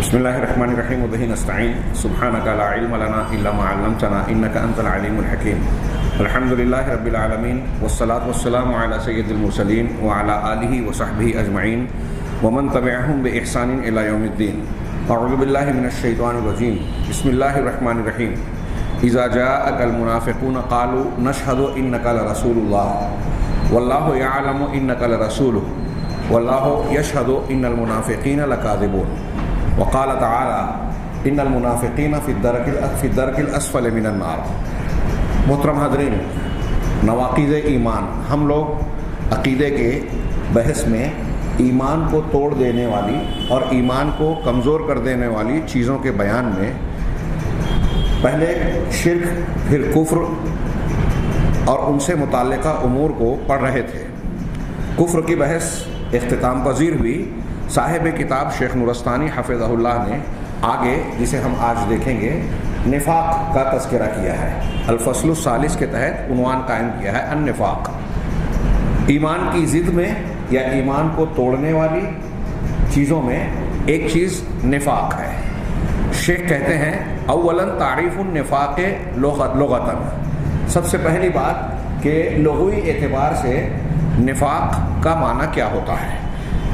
بسم الله الرحمن الرحيم وبه نستعين سبحانك لا علم لنا إلا ما علمتنا إنك أنت العليم الحكيم. الحمد لله رب العالمين والصلاة والسلام على سيد المرسلين وعلى آله وصحبه أجمعين ومن تبعهم بإحسان إلى يوم الدين. أعوذ بالله من الشيطان الرجيم. بسم الله الرحمن الرحيم. إذا جاءك المنافقون قالوا نشهد إنك لرسول الله والله يعلم إنك لرسوله والله يشهد إن المنافقين لكاذبون. وقال تعالی ان المنافقین فی الدرک الاسفل من النار. محترم حاضرین، نواقض ایمان، ہم لوگ عقیدے کے بحث میں ایمان کو توڑ دینے والی اور ایمان کو کمزور کر دینے والی چیزوں کے بیان میں پہلے شرک، پھر کفر اور ان سے متعلقہ امور کو پڑھ رہے تھے. کفر کی بحث اختتام پذیر ہوئی. صاحب کتاب شیخ نورستانی حفظہ اللہ نے آگے، جسے ہم آج دیکھیں گے، نفاق کا تذکرہ کیا ہے. الفصل الثالث کے تحت عنوان قائم کیا ہے النفاق. ایمان کی ضد میں یا ایمان کو توڑنے والی چیزوں میں ایک چیز نفاق ہے. شیخ کہتے ہیں اولاً تعریف النفاق لغتاً. سب سے پہلی بات کہ لغوی اعتبار سے نفاق کا معنی کیا ہوتا ہے.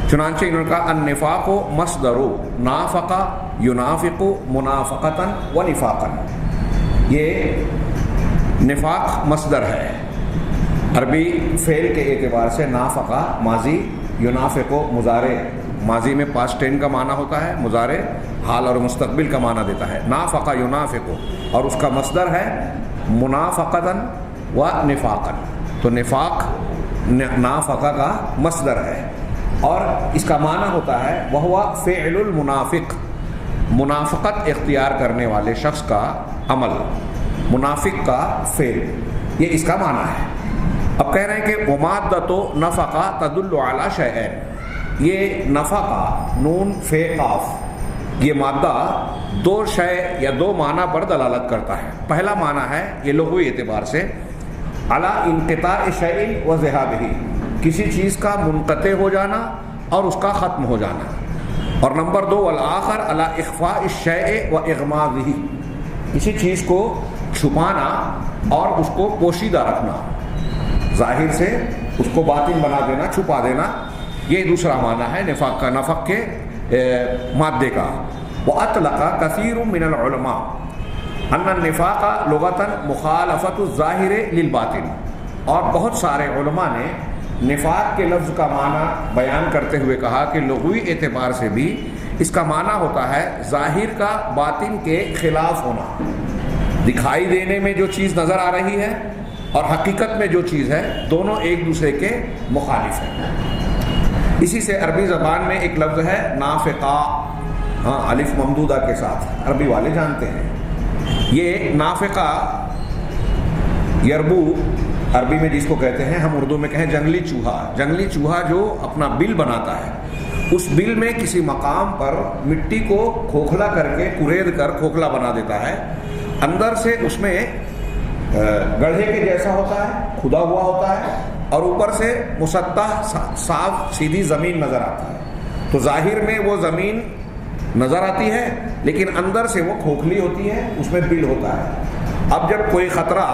چنانچہ انہوں نے کہا النفاق مصدر نافق ینافق منافقتا و نفاقا. یہ نفاق مصدر ہے، عربی فعل کے اعتبار سے نافقہ ماضی، ینافق مضارع، ماضی میں پاسٹ ٹین کا معنی ہوتا ہے، مضارع حال اور مستقبل کا معنی دیتا ہے. نافق ینافق، اور اس کا مصدر ہے منافقتا و نفاقا. تو نفاق نافقہ کا مصدر ہے اور اس کا معنی ہوتا ہے وہ فعل المنافق، منافقت اختیار کرنے والے شخص کا عمل، منافق کا فعل، یہ اس کا معنی ہے. اب کہہ رہے ہیں کہ ومادۃ نفقہ تدل علی شیئین. یہ نفقہ نون فے قاف، یہ مادہ دو شے یا دو معنی پر دلالت کرتا ہے. پہلا معنی ہے یہ لغوی اعتبار سے علی انقطاع شیء و ذہابہ، کسی چیز کا منقطع ہو جانا اور اس کا ختم ہو جانا. اور نمبر دو والآخر علی اخفاء الشیء و اغماضہ، کسی چیز کو چھپانا اور اس کو پوشیدہ رکھنا، ظاہر سے اس کو باطن بنا دینا، چھپا دینا. یہ دوسرا معنی ہے نفاق کا، نفق کے مادے کا. وأطلق کثیر من العلماء ان النفاق لغتاً مخالفت الظاہر للباطن. اور بہت سارے علماء نے نفاق کے لفظ کا معنی بیان کرتے ہوئے کہا کہ لغوی اعتبار سے بھی اس کا معنی ہوتا ہے ظاہر کا باطن کے خلاف ہونا. دکھائی دینے میں جو چیز نظر آ رہی ہے اور حقیقت میں جو چیز ہے، دونوں ایک دوسرے کے مخالف ہیں. اسی سے عربی زبان میں ایک لفظ ہے نافقہ، ہاں الف ممدودہ کے ساتھ، عربی والے جانتے ہیں. یہ نافقہ یربو عربی میں جس کو کہتے ہیں، ہم اردو میں کہیں جنگلی چوہا. جنگلی چوہا جو اپنا بل بناتا ہے، اس بل میں کسی مقام پر مٹی کو کھوکھلا کر کے کورید کر کھوکھلا بنا دیتا ہے. اندر سے اس میں گڑھے کے جیسا ہوتا ہے، کھدا ہوا ہوتا ہے، اور اوپر سے مسطح صاف سیدھی زمین نظر آتی ہے. تو ظاہر میں وہ زمین نظر آتی ہے لیکن اندر سے وہ کھوکھلی ہوتی ہے، اس میں بل ہوتا ہے. اب جب کوئی خطرہ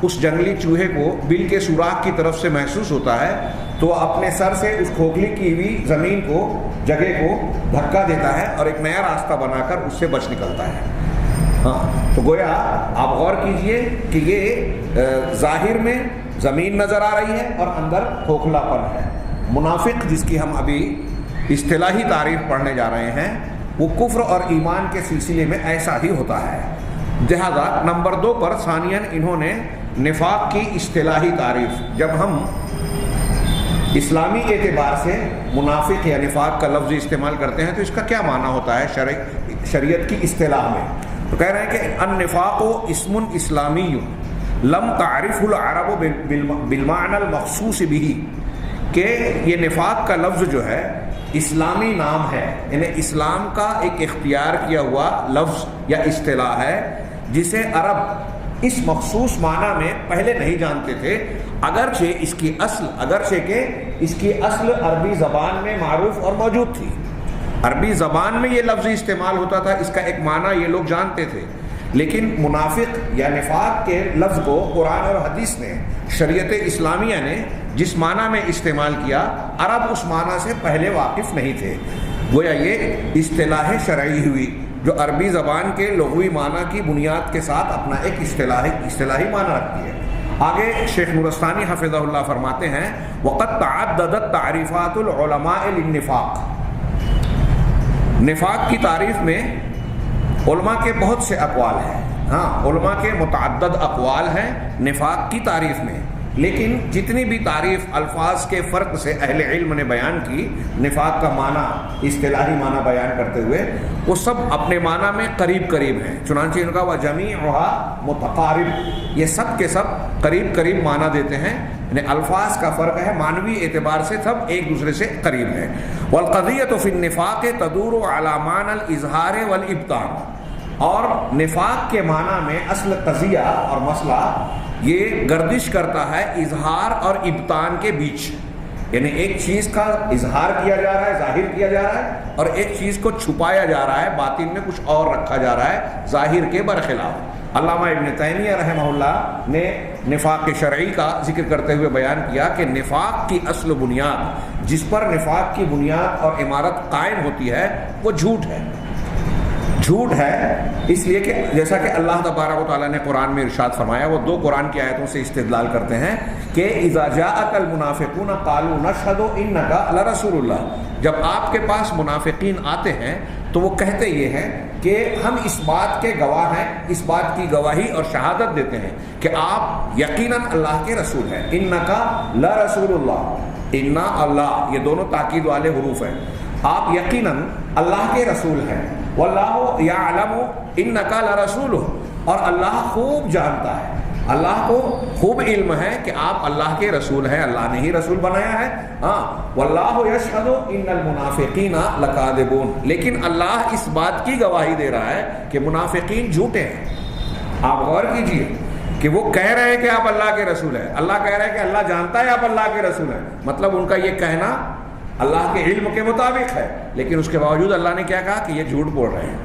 اس جنگلی چوہے کو بل کے سوراخ کی طرف سے محسوس ہوتا ہے تو وہ اپنے سر سے اس کھوکھلی کی ہوئی زمین کو، جگہ کو دھکا دیتا ہے اور ایک نیا راستہ بنا کر اس سے بچ نکلتا ہے. ہاں، تو گویا آپ غور کیجئے کہ یہ ظاہر میں زمین نظر آ رہی ہے اور اندر کھوکھلا پن ہے. منافق جس کی ہم ابھی اصطلاحی تعریف پڑھنے جا رہے ہیں، وہ کفر اور ایمان کے سلسلے میں ایسا ہی ہوتا ہے. لہذا نمبر دو پر ثانیاً انہوں نے نفاق کی اصطلاحی تعریف، جب ہم اسلامی اعتبار سے منافق یا نفاق کا لفظ استعمال کرتے ہیں تو اس کا کیا معنی ہوتا ہے شریعت کی اصطلاح میں. تو کہہ رہے ہیں کہ النفاق اسم اسلامی لم تعرف العرب بالمعنى المخصوص به، کہ یہ نفاق کا لفظ جو ہے اسلامی نام ہے، یعنی اسلام کا ایک اختیار کیا ہوا لفظ یا اصطلاح ہے جسے عرب اس مخصوص معنی میں پہلے نہیں جانتے تھے، اگرچہ کہ اس کی اصل عربی زبان میں معروف اور موجود تھی. عربی زبان میں یہ لفظ استعمال ہوتا تھا، اس کا ایک معنی یہ لوگ جانتے تھے، لیکن منافق یا نفاق کے لفظ کو قرآن اور حدیث نے، شریعت اسلامیہ نے جس معنی میں استعمال کیا، عرب اس معنی سے پہلے واقف نہیں تھے. گویا یہ اصطلاح شرعی ہوئی جو عربی زبان کے لغوی معنی کی بنیاد کے ساتھ اپنا ایک اصطلاحی معنی رکھتی ہے. آگے شیخ نورستانی حفظہ اللہ فرماتے ہیں وَقَدْ تَعَدَّدَتْ تَعْرِيفَاتُ الْعُلَمَاءِ لِلنِّفَاقِ. نفاق کی تعریف میں علماء کے بہت سے اقوال ہیں. ہاں، علماء کے متعدد اقوال ہیں نفاق کی تعریف میں، لیکن جتنی بھی تعریف الفاظ کے فرق سے اہل علم نے بیان کی نفاق کا معنی، اصطلاحی معنی بیان کرتے ہوئے، وہ سب اپنے معنی میں قریب ہیں. چنانچہ ان کا وَجَمِيعُهَا مُتَقَارِب، یہ سب کے سب قریب معنی دیتے ہیں. یعنی الفاظ کا فرق ہے، معنوی اعتبار سے سب ایک دوسرے سے قریب ہیں. وَالْقَضِيَّةُ فِي النِّفَاقِ تَدُورُ عَلَى مَعْنَى الْإِظْهَارِ وَالْإِبْطَانِ. اور نفاق کے معنی میں اصل قضیہ اور مسئلہ یہ گردش کرتا ہے اظہار اور ابطان کے بیچ. یعنی ایک چیز کا اظہار کیا جا رہا ہے، ظاہر کیا جا رہا ہے، اور ایک چیز کو چھپایا جا رہا ہے، باطن میں کچھ اور رکھا جا رہا ہے ظاہر کے برخلاف. علامہ ابن تیمیہ رحمہ اللہ نے نفاق شرعی کا ذکر کرتے ہوئے بیان کیا کہ نفاق کی اصل بنیاد، جس پر نفاق کی بنیاد اور عمارت قائم ہوتی ہے، وہ جھوٹ ہے. جھوٹ ہے اس لیے کہ جیسا کہ اللہ تبارک و تعالیٰ نے قرآن میں ارشاد فرمایا، وہ دو قرآن کی آیتوں سے استدلال کرتے ہیں کہ اذا جاءک المنافقون قالوا نشهد انک لرسول اللہ. جب آپ کے پاس منافقین آتے ہیں تو وہ کہتے یہ ہیں کہ ہم اس بات کے گواہ ہیں، اس بات کی گواہی اور شہادت دیتے ہیں کہ آپ یقیناً اللہ کے رسول ہیں. انک لرسول اللہ، انا اللہ، یہ دونوں تاکید والے حروف ہیں. آپ یقیناً اللہ کے رسول ہیں. واللہ یعلم انک لرسولہ، اور اللہ خوب جانتا ہے، اللہ کو خوب علم ہے کہ آپ اللہ کے رسول ہیں، اللہ نے ہی رسول بنایا ہے. ہاں، واللہ یشہد ان المنافقین لکاذبون، لیکن اللہ اس بات کی گواہی دے رہا ہے کہ منافقین جھوٹے ہیں. آپ غور کیجئے کہ وہ کہہ رہے ہیں کہ آپ اللہ کے رسول ہیں، اللہ کہہ رہا ہے کہ اللہ جانتا ہے آپ اللہ کے رسول ہیں. مطلب ان کا یہ کہنا اللہ کے علم کے مطابق ہے، لیکن اس کے باوجود اللہ نے کیا کہا کہ یہ جھوٹ بول رہے ہیں.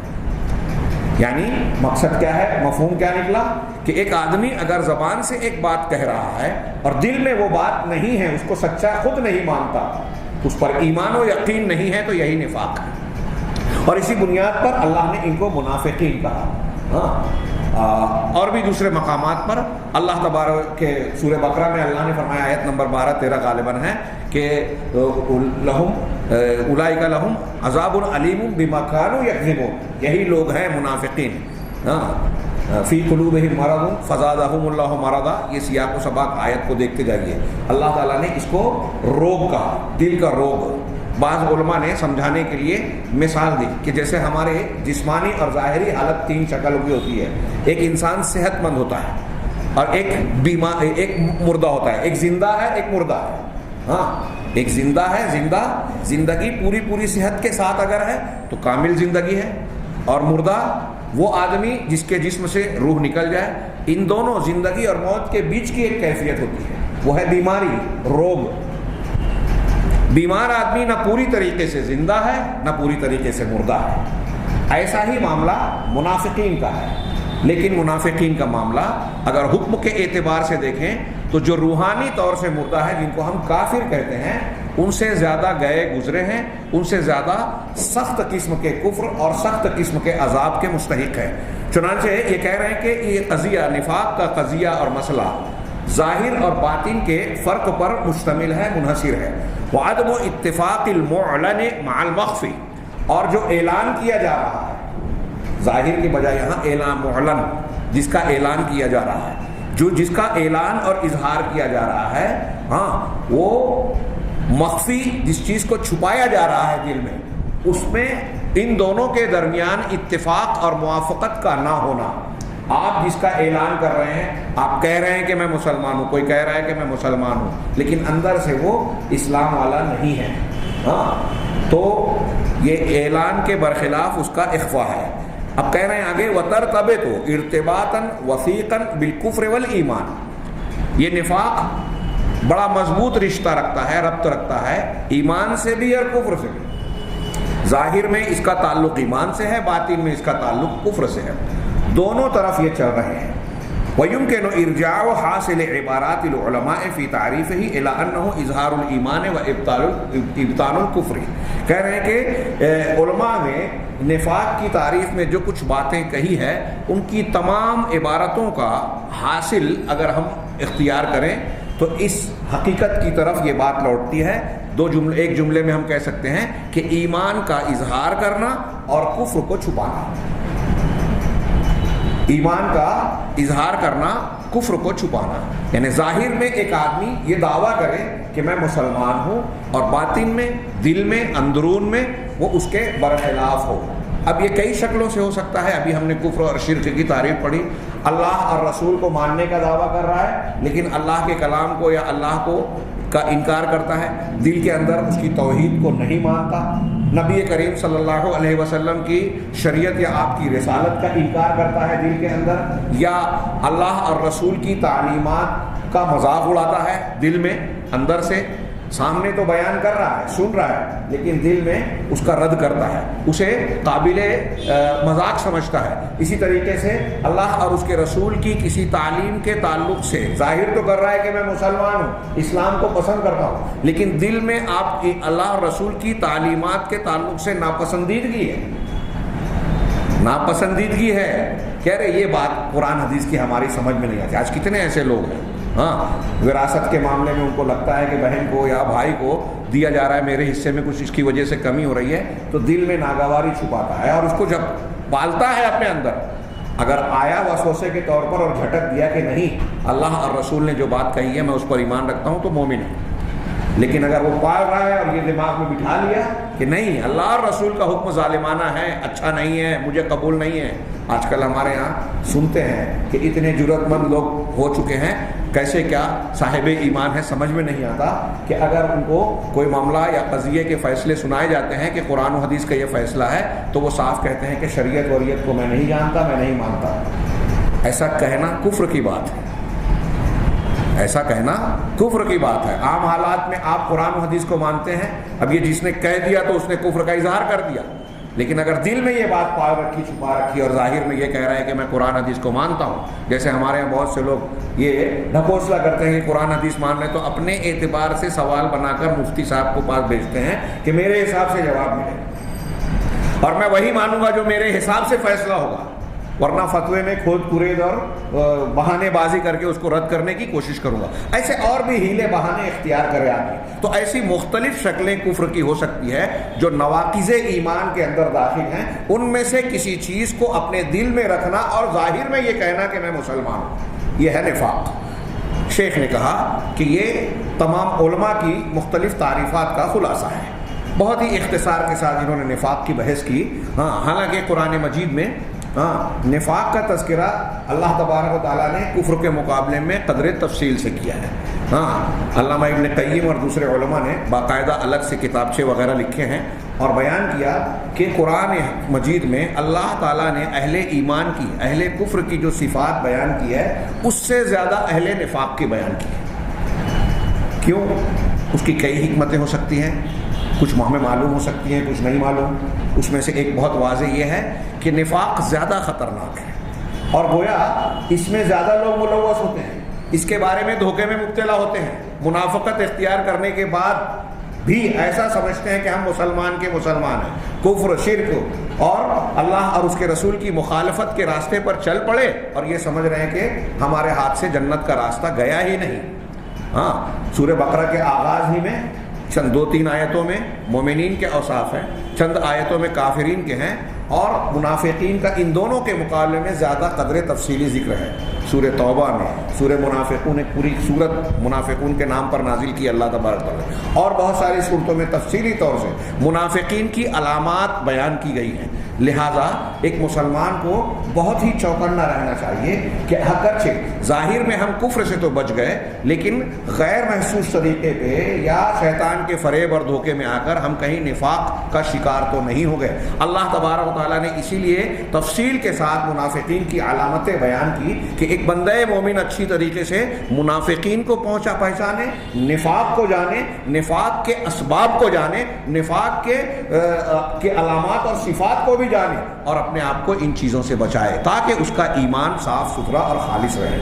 یعنی مقصد کیا ہے، مفہوم کیا نکلا کہ ایک آدمی اگر زبان سے ایک بات کہہ رہا ہے اور دل میں وہ بات نہیں ہے، اس کو سچا خود نہیں مانتا، اس پر ایمان و یقین نہیں ہے، تو یہی نفاق ہے. اور اسی بنیاد پر اللہ نے ان کو منافقین کہا. اور بھی دوسرے مقامات پر اللہ تبارک کے سورہ بقرہ میں اللہ نے فرمایا، آیت نمبر 12-13 غالباً ہے کہ اولئک لہم عذاب علیم بما کانوا یکذبون، یہی لوگ ہیں منافقین. فی قلوبہم مرض فزادہم اللہ مرضا. یہ سیاق و سباق آیت کو دیکھتے جائیے. اللہ تعالیٰ نے اس کو روگ کہا، دل کا روگ. بعض علماء نے سمجھانے کے لیے مثال دی کہ جیسے ہمارے جسمانی اور ظاہری حالت 3 شکل کی ہوتی ہے. ایک انسان صحت مند ہوتا ہے اور ایک مردہ ہوتا ہے. ایک زندہ ہے، ایک مردہ ہے. ہاں، ایک زندہ ہے، زندگی پوری صحت کے ساتھ اگر ہے تو کامل زندگی ہے. اور مردہ وہ آدمی جس کے جسم سے روح نکل جائے. ان دونوں زندگی اور موت کے بیچ کی ایک کیفیت ہوتی ہے، وہ ہے بیماری، روگ. بیمار آدمی نہ پوری طریقے سے زندہ ہے نہ پوری طریقے سے مردہ ہے. ایسا ہی معاملہ منافقین کا ہے. لیکن منافقین کا معاملہ اگر حکم کے اعتبار سے دیکھیں تو جو روحانی طور سے مردہ ہے، جن کو ہم کافر کہتے ہیں، ان سے زیادہ گئے گزرے ہیں، ان سے زیادہ سخت قسم کے کفر اور سخت قسم کے عذاب کے مستحق ہیں. چنانچہ یہ کہہ رہے ہیں کہ یہ قضیہ، نفاق کا قضیہ اور مسئلہ ظاہر اور باطن کے فرق پر مشتمل ہے، منحصر ہے. وعدم اتفاق المعلن مع المخفی، اور جو اعلان کیا جا رہا ہے، ظاہر کی بجائے یہاں اعلان معلن، جس کا اعلان کیا جا رہا ہے، جس کا اعلان اور اظہار کیا جا رہا ہے، ہاں، وہ مخفی، جس چیز کو چھپایا جا رہا ہے دل میں، اس میں ان دونوں کے درمیان اتفاق اور موافقت کا نہ ہونا. آپ جس کا اعلان کر رہے ہیں، آپ کہہ رہے ہیں کہ میں مسلمان ہوں، کوئی کہہ رہا ہے کہ میں مسلمان ہوں، لیکن اندر سے وہ اسلام والا نہیں ہے. ہاں، تو یہ اعلان کے برخلاف اس کا اخفاء ہے. اب کہہ رہے ہیں آگے وَتَرْتَبِطُ ارتباطًا وثیقًا بالکفر والایمان. یہ نفاق بڑا مضبوط رشتہ رکھتا ہے، ربط رکھتا ہے ایمان سے بھی اور کفر سے بھی. ظاہر میں اس کا تعلق ایمان سے ہے، باطن میں اس کا تعلق کفر سے ہے، دونوں طرف یہ چل رہے ہیں۔ وَيُمْكِنُ إِرْجَاعُ حَاصِلِ عِبَارَاتِ الْعُلَمَاءِ فِي تَعْرِيفِهِ إِلَىٰ أَنَّهُ إِظْهَارُ الْإِيمَانِ وَإِبْطَالُ الْكُفْرِ۔ کہہ رہے ہیں کہ علماء نے نفاق کی تعریف میں جو کچھ باتیں کہی ہے ان کی تمام عبارتوں کا حاصل اگر ہم اختیار کریں تو اس حقیقت کی طرف یہ بات لوٹتی ہے، ایک جملے میں ہم کہہ سکتے ہیں کہ ایمان کا اظہار کرنا اور کفر کو چھپانا۔ ایمان کا اظہار کرنا، کفر کو چھپانا، یعنی ظاہر میں ایک آدمی یہ دعویٰ کرے کہ میں مسلمان ہوں اور باطن میں، دل میں، اندرون میں وہ اس کے برخلاف ہو۔ اب یہ کئی شکلوں سے ہو سکتا ہے۔ ابھی ہم نے کفر اور شرک کی تعریف پڑھی، اللہ اور رسول کو ماننے کا دعویٰ کر رہا ہے لیکن اللہ کے کلام کو یا اللہ کو کا انکار کرتا ہے، دل کے اندر اس کی توحید کو نہیں مانتا، نبی کریم صلی اللہ علیہ وسلم کی شریعت یا آپ کی رسالت کا انکار کرتا ہے دل کے اندر، یا اللہ اور رسول کی تعلیمات کا مذاق اڑاتا ہے دل میں اندر سے، سامنے تو بیان کر رہا ہے، سن رہا ہے لیکن دل میں اس کا رد کرتا ہے، اسے قابل مذاق سمجھتا ہے۔ اسی طریقے سے اللہ اور اس کے رسول کی کسی تعلیم کے تعلق سے ظاہر تو کر رہا ہے کہ میں مسلمان ہوں، اسلام کو پسند کرتا ہوں، لیکن دل میں آپ کی اللہ اور رسول کی تعلیمات کے تعلق سے ناپسندیدگی ہے، ناپسندیدگی ہے۔ کہہ رہے یہ بات قرآن حدیث کی ہماری سمجھ میں نہیں آتی۔ آج کتنے ایسے لوگ ہیں، وراثت کے معاملے میں ان کو لگتا ہے کہ بہن کو یا بھائی کو دیا جا رہا ہے، میرے حصے میں کچھ اس کی وجہ سے کمی ہو رہی ہے، تو دل میں ناگواری چھپاتا ہے اور اس کو جب پالتا ہے اپنے اندر، اگر آیا وسوسے کے طور پر اور جھٹک دیا کہ نہیں اللہ اور رسول نے جو بات کہی ہے میں اس پر ایمان رکھتا ہوں، تو مومن ہے۔ لیکن اگر وہ پال رہا ہے اور یہ دماغ میں بٹھا لیا کہ نہیں اللہ اور رسول کا حکم ظالمانہ ہے، اچھا نہیں ہے، مجھے قبول نہیں ہے۔ آج کل ہمارے ہاں سنتے ہیں کہ اتنے جرأت مند لوگ ہو چکے ہیں، کیسے کیا صاحب ایمان ہے سمجھ میں نہیں آتا کہ اگر ان کو کوئی معاملہ یا قضیے کے فیصلے سنائے جاتے ہیں کہ قرآن و حدیث کا یہ فیصلہ ہے تو وہ صاف کہتے ہیں کہ شریعت وریت کو میں نہیں جانتا، میں نہیں مانتا۔ ایسا کہنا کفر کی بات ہے، ایسا کہنا کفر کی بات ہے۔ عام حالات میں آپ قرآن و حدیث کو مانتے ہیں، اب یہ جس نے کہہ دیا تو اس نے کفر کا اظہار کر دیا، لیکن اگر دل میں یہ بات پال رکھی، چھپا رکھی اور ظاہر میں یہ کہہ رہا ہے کہ میں قرآن حدیث کو مانتا ہوں، جیسے ہمارے یہاں بہت سے لوگ یہ ڈھکوسلا کرتے ہیں کہ قرآن حدیث مان لیں، تو اپنے اعتبار سے سوال بنا کر مفتی صاحب کو پاس بھیجتے ہیں کہ میرے حساب سے جواب ملے اور میں وہی مانوں گا جو میرے حساب سے فیصلہ ہوگا، ورنہ فتوے میں کھود کرید اور بہانے بازی کر کے اس کو رد کرنے کی کوشش کروں گا۔ ایسے اور بھی ہیلے بہانے اختیار کرے آدمی، تو ایسی مختلف شکلیں کفر کی ہو سکتی ہے جو نواقض ایمان کے اندر داخل ہیں، ان میں سے کسی چیز کو اپنے دل میں رکھنا اور ظاہر میں یہ کہنا کہ میں مسلمان ہوں، یہ ہے نفاق۔ شیخ نے کہا کہ یہ تمام علماء کی مختلف تعریفات کا خلاصہ ہے، بہت ہی اختصار کے ساتھ انہوں نے نفاق کی بحث کی۔ حالانکہ قرآن مجید میں نفاق کا تذکرہ اللہ تبارک و تعالیٰ نے کفر کے مقابلے میں قدر تفصیل سے کیا ہے۔ علامہ ابن قیم اور دوسرے علماء نے باقاعدہ الگ سے کتابچے وغیرہ لکھے ہیں اور بیان کیا کہ قرآن مجید میں اللہ تعالیٰ نے اہل ایمان کی، اہل کفر کی جو صفات بیان کی ہے اس سے زیادہ اہل نفاق کی بیان کی ہے۔ کیوں؟ اس کی کئی حکمتیں ہو سکتی ہیں، کچھ ہمیں معلوم ہو سکتی ہیں، کچھ نہیں معلوم۔ اس میں سے ایک بہت واضح یہ ہے کہ نفاق زیادہ خطرناک ہے اور گویا اس میں زیادہ لوگ ملوث ہوتے ہیں، اس کے بارے میں دھوکے میں مبتلا ہوتے ہیں، منافقت اختیار کرنے کے بعد بھی ایسا سمجھتے ہیں کہ ہم مسلمان کے مسلمان ہیں، کفر، شرک اور اللہ اور اس کے رسول کی مخالفت کے راستے پر چل پڑے اور یہ سمجھ رہے ہیں کہ ہمارے ہاتھ سے جنت کا راستہ گیا ہی نہیں۔ سورہ بقرہ کے آغاز ہی میں چند 2-3 آیتوں میں مومنین کے اوصاف ہیں، چند آیتوں میں کافرین کے ہیں اور منافقین کا ان دونوں کے مقابلے میں زیادہ قدر تفصیلی ذکر ہے۔ سورہ توبہ میں سورہ منافقون، ایک پوری سورت منافقون کے نام پر نازل کی اللہ تبارک تعالیٰ، اور بہت ساری صورتوں میں تفصیلی طور سے منافقین کی علامات بیان کی گئی ہیں۔ لہٰذا ایک مسلمان کو بہت ہی چوکنا رہنا چاہیے کہ اگرچہ ظاہر میں ہم کفر سے تو بچ گئے لیکن غیر محسوس طریقے پہ یا شیطان کے فریب اور دھوکے میں آ کر ہم کہیں نفاق کا شکار شکار تو نہیں ہو گئے۔ اللہ تبارک و تعالیٰ نے اسی لیے تفصیل کے ساتھ منافقین کی علامتیں بیان کی کہ ایک بندہ مومن اچھی طریقے سے منافقین کو پہچانے، نفاق کو جانے، نفاق کے اسباب کو جانے، نفاق کے علامات اور صفات کو بھی جانے، اور اپنے آپ کو ان چیزوں سے بچائے تاکہ اس کا ایمان صاف ستھرا اور خالص رہے۔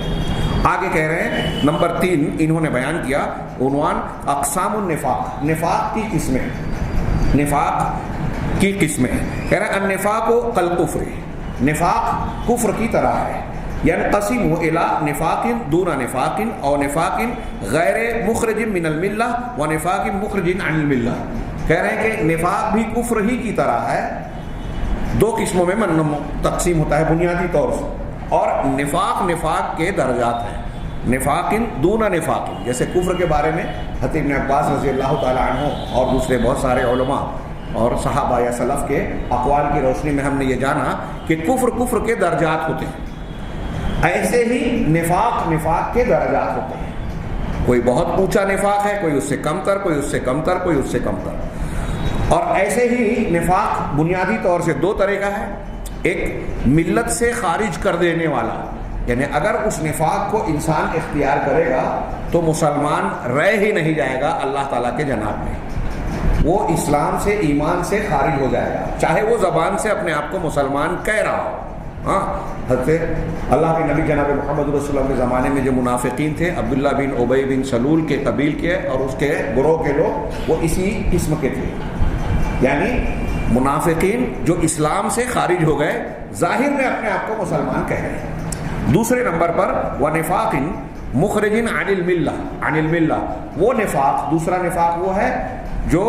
آگے کہہ رہے ہیں نمبر 3 انہوں نے بیان کیا عنوان اقسام النفاق، نفاق کی قسمیں، نفاق کی قسمیں۔ کہہ رہے ہیں النفاق کالکفر، نفاق کفر کی طرح ہے، ينقسم الى نفاق دون نفاق او نفاق غیر مخرج من الملہ و نفاق مخرج عن الملہ۔ کہہ رہے ہیں کہ نفاق بھی کفر ہی کی طرح ہے، 2 قسموں میں تقسیم ہوتا ہے بنیادی طور سے، اور نفاق کے درجات ہیں، نفاق دون نفاق، جیسے کفر کے بارے میں حضرت ابن عباس رضی اللہ تعالیٰ عنہ اور دوسرے بہت سارے علماء اور صحابہ یا سلف کے اقوال کی روشنی میں ہم نے یہ جانا کہ کفر کے درجات ہوتے ہیں، ایسے ہی نفاق کے درجات ہوتے ہیں، کوئی بہت اونچا نفاق ہے، کوئی اس سے کم تر، کوئی اس سے کم تر، کوئی اس سے کم تر۔ اور ایسے ہی نفاق بنیادی طور سے 2 طرح کا ہے، ایک ملت سے خارج کر دینے والا، یعنی اگر اس نفاق کو انسان اختیار کرے گا تو مسلمان رہ ہی نہیں جائے گا اللہ تعالیٰ کے جناب میں، وہ اسلام سے ایمان سے خارج ہو جائے گا، چاہے وہ زبان سے اپنے آپ کو مسلمان کہہ رہا ہو۔ ہاں، حضرت اللہ کے نبی جناب محمد رسول اللہ کے زمانے میں جو منافقین تھے، عبداللہ بن ابی بن سلول کے قبیل کے اور اس کے گروہ کے لوگ، وہ اسی قسم کے تھے، یعنی منافقین جو اسلام سے خارج ہو گئے، ظاہر میں اپنے آپ کو مسلمان کہہ رہے ہیں۔ دوسرے نمبر پر وَنِفَاقٍ مُخْرِجٍ عَنِ الْمِلَّةِ، وہ نفاق، دوسرا نفاق وہ ہے جو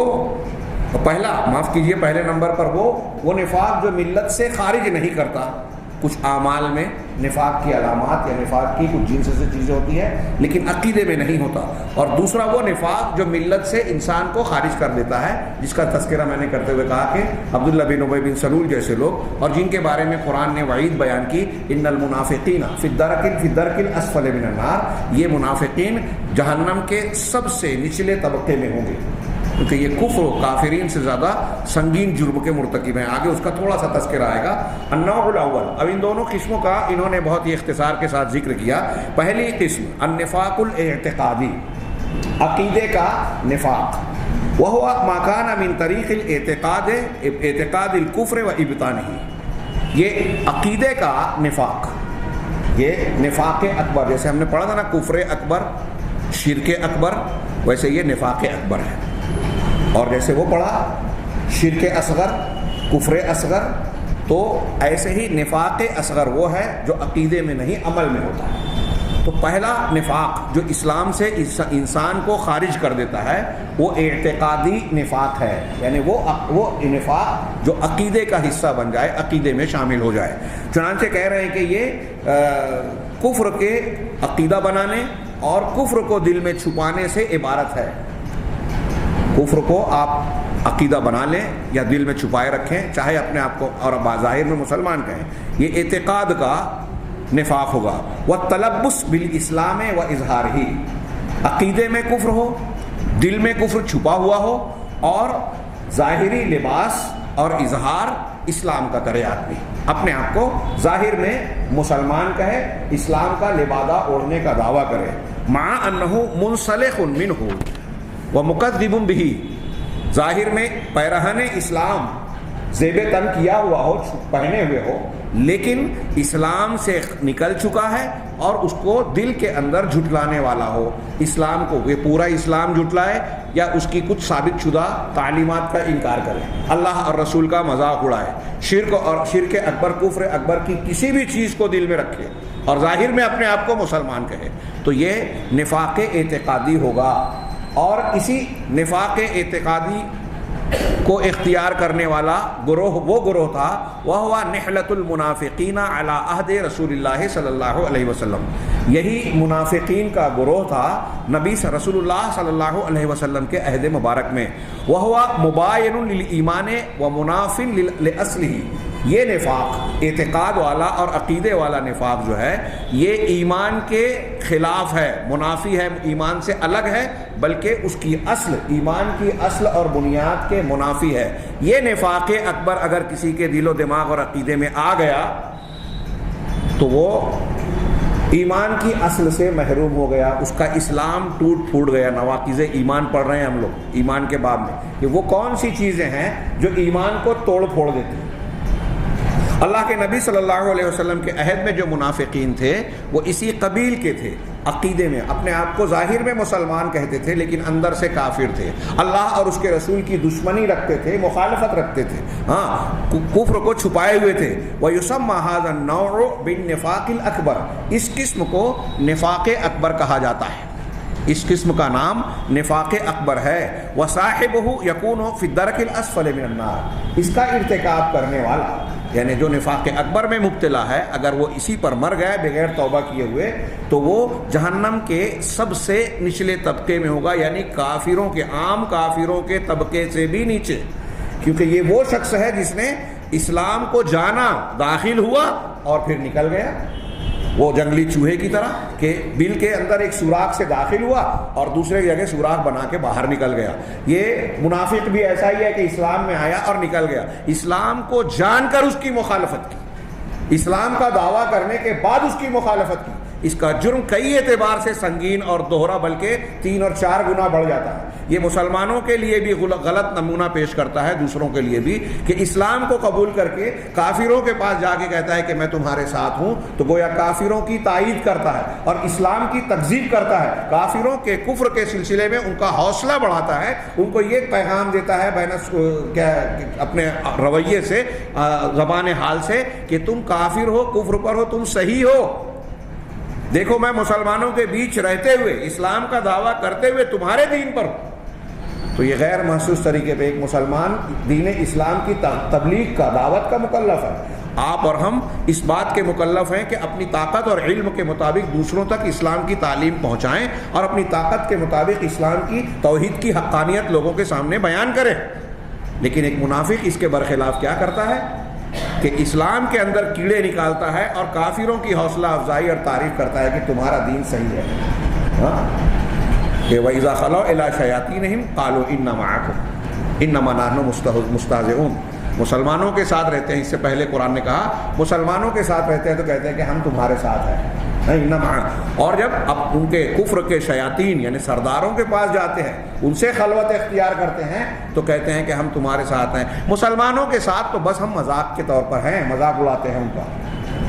پہلے نمبر پر وہ نفاق جو ملت سے خارج نہیں کرتا، کچھ اعمال میں نفاق کی علامات یا نفاق کی کچھ جنس سے چیزیں ہوتی ہیں لیکن عقیدے میں نہیں ہوتا، اور دوسرا وہ نفاق جو ملت سے انسان کو خارج کر دیتا ہے، جس کا تذکرہ میں نے کرتے ہوئے کہا کہ عبداللہ بن ابی بن سلول جیسے لوگ، اور جن کے بارے میں قرآن نے وعید بیان کی ان المنافقین فی الدرک الاسفل من النار، یہ منافقین جہنم کے سب سے نچلے طبقے میں ہوں گے، کیونکہ یہ کفر و کافرین سے زیادہ سنگین جرم کے مرتکب ہیں۔ آگے اس کا تھوڑا سا تذکرہ آئے گا۔ النوع الاول، اب ان دونوں قسموں کا انہوں نے بہت ہی اختصار کے ساتھ ذکر کیا۔ پہلی قسم النفاق الاعتقادی، عقیدے کا نفاق، وہو ما کان من طریق اعتقاد الکفر و ابطانہ، یہ عقیدے کا نفاق، یہ نفاق اکبر، جیسے ہم نے پڑھا تھا نا کفر اکبر، شرک اکبر، ویسے یہ نفاق اکبر ہے، اور جیسے وہ پڑھا شرک اصغر، کفر اصغر، تو ایسے ہی نفاق اصغر وہ ہے جو عقیدے میں نہیں عمل میں ہوتا ہے۔ تو پہلا نفاق جو اسلام سے انسان کو خارج کر دیتا ہے وہ اعتقادی نفاق ہے، یعنی وہ نفاق جو عقیدے کا حصہ بن جائے، عقیدے میں شامل ہو جائے۔ چنانچہ کہہ رہے ہیں کہ یہ کفر کے عقیدہ بنانے اور کفر کو دل میں چھپانے سے عبارت ہے۔ کفر کو آپ عقیدہ بنا لیں یا دل میں چھپائے رکھیں، چاہے اپنے آپ کو اور بظاہر میں مسلمان کہیں، یہ اعتقاد کا نفاق ہوگا۔ وَالتَّلَبُّسْ بِالْإِسْلَامِ وَإِظْهَارِهِ، عقیدے میں کفر ہو، دل میں کفر چھپا ہوا ہو، اور ظاہری لباس اور اظہار اسلام کا کرے، آدمی اپنے آپ کو ظاہر میں مسلمان کہے، اسلام کا لبادہ اوڑھنے کا دعویٰ کرے، مع انہ منسلخ منہ ومکذب بہ، ظاہر میں پیرہن اسلام زیب تن کیا ہوا ہو، پہنے ہوئے ہو، لیکن اسلام سے نکل چکا ہے اور اس کو دل کے اندر جھٹلانے والا ہو، اسلام کو یہ پورا اسلام جھٹلائے یا اس کی کچھ ثابت شدہ تعلیمات کا انکار کرے، اللہ اور رسول کا مذاق اڑائے، شرک اور شرک اکبر، کفر اکبر کی کسی بھی چیز کو دل میں رکھے اور ظاہر میں اپنے آپ کو مسلمان کہے، تو یہ نفاق اعتقادی ہوگا۔ اور اسی نفاق اعتقادی کو اختیار کرنے والا گروہ وہ گروہ تھا وہ نحلۃ المنافقین علی عہد رسول اللہ صلی اللہ علیہ وسلم، یہی منافقین کا گروہ تھا نبی رسول اللہ صلی اللہ علیہ وسلم کے عہد مبارک میں، وہ مباین للایمان و مناف لاصلہ، یہ نفاق اعتقاد والا اور عقیدے والا نفاق جو ہے یہ ایمان کے خلاف ہے، منافی ہے، ایمان سے الگ ہے، بلکہ اس کی اصل، ایمان کی اصل اور بنیاد کے منافی ہے۔ یہ نفاق اکبر اگر کسی کے دل و دماغ اور عقیدے میں آ گیا تو وہ ایمان کی اصل سے محروم ہو گیا، اس کا اسلام ٹوٹ پھوٹ گیا۔ نواقض ایمان پڑھ رہے ہیں ہم لوگ ایمان کے باب میں کہ وہ کون سی چیزیں ہیں جو ایمان کو توڑ پھوڑ دیتی ہیں۔ اللہ کے نبی صلی اللہ علیہ وسلم کے عہد میں جو منافقین تھے وہ اسی قبیل کے تھے، عقیدے میں اپنے آپ کو ظاہر میں مسلمان کہتے تھے لیکن اندر سے کافر تھے، اللہ اور اس کے رسول کی دشمنی رکھتے تھے، مخالفت رکھتے تھے، کفر کو چھپائے ہوئے تھے۔ وَيُسَمَّى هَذَا النَّوْعُ بِالنِّفَاقِ الْأَكْبَرِ، اس قسم کو نفاق اکبر کہا جاتا ہے، اس قسم کا نام نفاق اکبر ہے۔ وَصَاحِبُهُ يَكُونُ فِي الدَّرْكِ الْأَسْفَلِ مِنَ النَّارِ، اس کا ارتکاب کرنے والا یعنی جو نفاق اکبر میں مبتلا ہے اگر وہ اسی پر مر گیا بغیر توبہ کیے ہوئے تو وہ جہنم کے سب سے نچلے طبقے میں ہوگا، یعنی کافروں کے، عام کافروں کے طبقے سے بھی نیچے، کیونکہ یہ وہ شخص ہے جس نے اسلام کو جانا، داخل ہوا اور پھر نکل گیا، وہ جنگلی چوہے کی طرح کہ بل کے اندر ایک سوراخ سے داخل ہوا اور دوسرے جگہ سوراخ بنا کے باہر نکل گیا۔ یہ منافق بھی ایسا ہی ہے کہ اسلام میں آیا اور نکل گیا، اسلام کو جان کر اس کی مخالفت کی، اسلام کا دعویٰ کرنے کے بعد اس کی مخالفت کی، اس کا جرم کئی اعتبار سے سنگین اور دوہرا بلکہ 3 اور 4 گنا بڑھ جاتا ہے۔ یہ مسلمانوں کے لیے بھی غلط نمونہ پیش کرتا ہے، دوسروں کے لیے بھی، کہ اسلام کو قبول کر کے کافروں کے پاس جا کے کہتا ہے کہ میں تمہارے ساتھ ہوں، تو گویا کافروں کی تائید کرتا ہے اور اسلام کی تکذیب کرتا ہے، کافروں کے کفر کے سلسلے میں ان کا حوصلہ بڑھاتا ہے، ان کو یہ پیغام دیتا ہے اپنے رویے سے، زبان حال سے، کہ تم کافر ہو، کفر پر ہو، تم صحیح ہو، دیکھو میں مسلمانوں کے بیچ رہتے ہوئے اسلام کا دعویٰ کرتے ہوئے تمہارے دین پر ہوں۔ تو یہ غیر محسوس طریقے پہ ایک مسلمان دین اسلام کی تبلیغ کا، دعوت کا مکلف ہے۔ آپ اور ہم اس بات کے مکلف ہیں کہ اپنی طاقت اور علم کے مطابق دوسروں تک اسلام کی تعلیم پہنچائیں اور اپنی طاقت کے مطابق اسلام کی، توحید کی حقانیت لوگوں کے سامنے بیان کریں۔ لیکن ایک منافق اس کے برخلاف کیا کرتا ہے کہ اسلام کے اندر کیڑے نکالتا ہے اور کافروں کی حوصلہ افزائی اور تعریف کرتا ہے کہ تمہارا دین صحیح ہے، کہ وَإِذَا خَلَوْا إِلَىٰ شَيَاطِينِهِمْ قَالُوا إِنَّا مَعَكُمْ إِنَّمَا نَحْنُ مُسْتَهْزِئُونَ۔ مسلمانوں کے ساتھ رہتے ہیں، اس سے پہلے قرآن نے کہا مسلمانوں کے ساتھ رہتے ہیں تو کہتے ہیں کہ ہم تمہارے ساتھ ہیں، اور جب اب ان کے کفر کے شیاطین یعنی سرداروں کے پاس جاتے ہیں، ان سے خلوت اختیار کرتے ہیں تو کہتے ہیں کہ ہم تمہارے ساتھ ہیں۔ مسلمانوں کے ساتھ تو بس ہم مذاق کے طور پر ہیں، مذاق اڑاتے ہیں ان کا،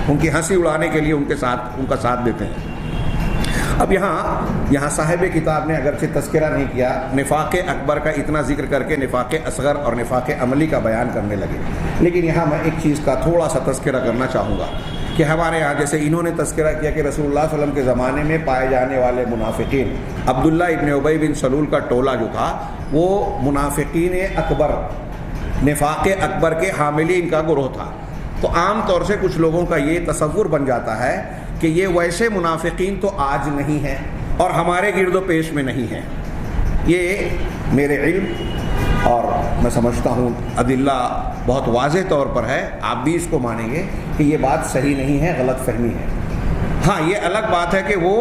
ان کی ہنسی اڑانے کے لیے ان کا ساتھ دیتے ہیں۔ اب یہاں صاحب کتاب نے اگرچہ تذکرہ نہیں کیا، نفاق اکبر کا اتنا ذکر کر کے نفاق اصغر اور نفاق عملی کا بیان کرنے لگے، لیکن یہاں میں ایک چیز کا تھوڑا سا تذکرہ کرنا چاہوں گا کہ ہمارے یہاں جیسے انہوں نے تذکرہ کیا کہ رسول اللہ صلی اللہ علیہ وسلم کے زمانے میں پائے جانے والے منافقین، عبداللہ ابن ابی بن سلول کا ٹولہ جو تھا وہ منافقین اکبر، نفاق اکبر کے حاملین کا گروہ تھا۔ تو عام طور سے کچھ لوگوں کا یہ تصور بن جاتا ہے کہ یہ ویسے منافقین تو آج نہیں ہیں اور ہمارے گرد و پیش میں نہیں ہیں۔ یہ میرے علم اور میں سمجھتا ہوں ادلہ بہت واضح طور پر ہے، آپ بھی اس کو مانیں گے کہ یہ بات صحیح نہیں ہے، غلط فہمی ہے۔ ہاں یہ الگ بات ہے کہ وہ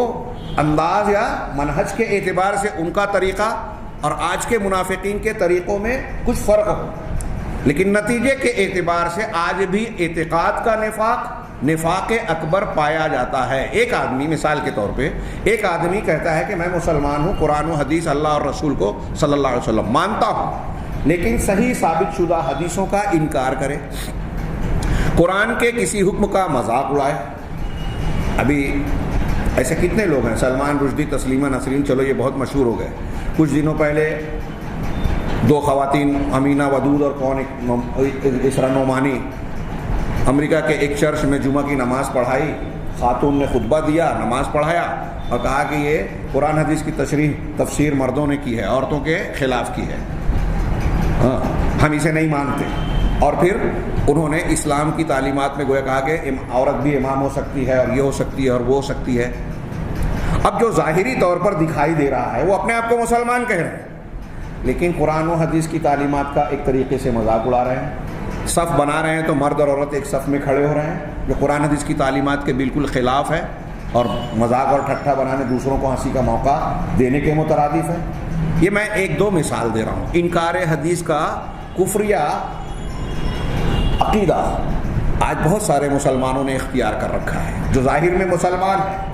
انداز یا منہج کے اعتبار سے ان کا طریقہ اور آج کے منافقین کے طریقوں میں کچھ فرق ہو، لیکن نتیجے کے اعتبار سے آج بھی اعتقاد کا نفاق اکبر پایا جاتا ہے۔ ایک آدمی مثال کے طور پہ ایک آدمی کہتا ہے کہ میں مسلمان ہوں، قرآن و حدیث اللہ اور رسول کو صلی اللہ علیہ وسلم مانتا ہوں، لیکن صحیح ثابت شدہ حدیثوں کا انکار کرے، قرآن کے کسی حکم کا مذاق اڑائے۔ ابھی ایسے کتنے لوگ ہیں، سلمان رشدی، تسلیمہ نسرین، چلو یہ بہت مشہور ہو گئے، کچھ دنوں پہلے 2 خواتین امینہ ودود اور کون اسرا نعمانی امریکہ کے ایک چرچ میں جمعہ کی نماز پڑھائی، خاتون نے خطبہ دیا، نماز پڑھایا اور کہا کہ یہ قرآن حدیث کی تفسیر مردوں نے کی ہے، عورتوں کے خلاف کی ہے، ہم اسے نہیں مانتے۔ اور پھر انہوں نے اسلام کی تعلیمات میں گویا کہا کہ عورت بھی امام ہو سکتی ہے اور یہ ہو سکتی ہے اور وہ ہو سکتی ہے۔ اب جو ظاہری طور پر دکھائی دے رہا ہے وہ اپنے آپ کو مسلمان کہہ رہے ہیں، لیکن قرآن و حدیث کی تعلیمات کا ایک طریقے سے مذاق اڑا رہے ہیں۔ صف بنا رہے ہیں تو مرد اور عورت ایک صف میں کھڑے ہو رہے ہیں، جو قرآن حدیث کی تعلیمات کے بالکل خلاف ہے اور مذاق اور ٹھٹھا بنانے، دوسروں کو ہنسی کا موقع دینے کے مترادف ہے۔ یہ میں ایک دو مثال دے رہا ہوں۔ انکار حدیث کا کفریہ عقیدہ آج بہت سارے مسلمانوں نے اختیار کر رکھا ہے، جو ظاہر میں مسلمان ہیں۔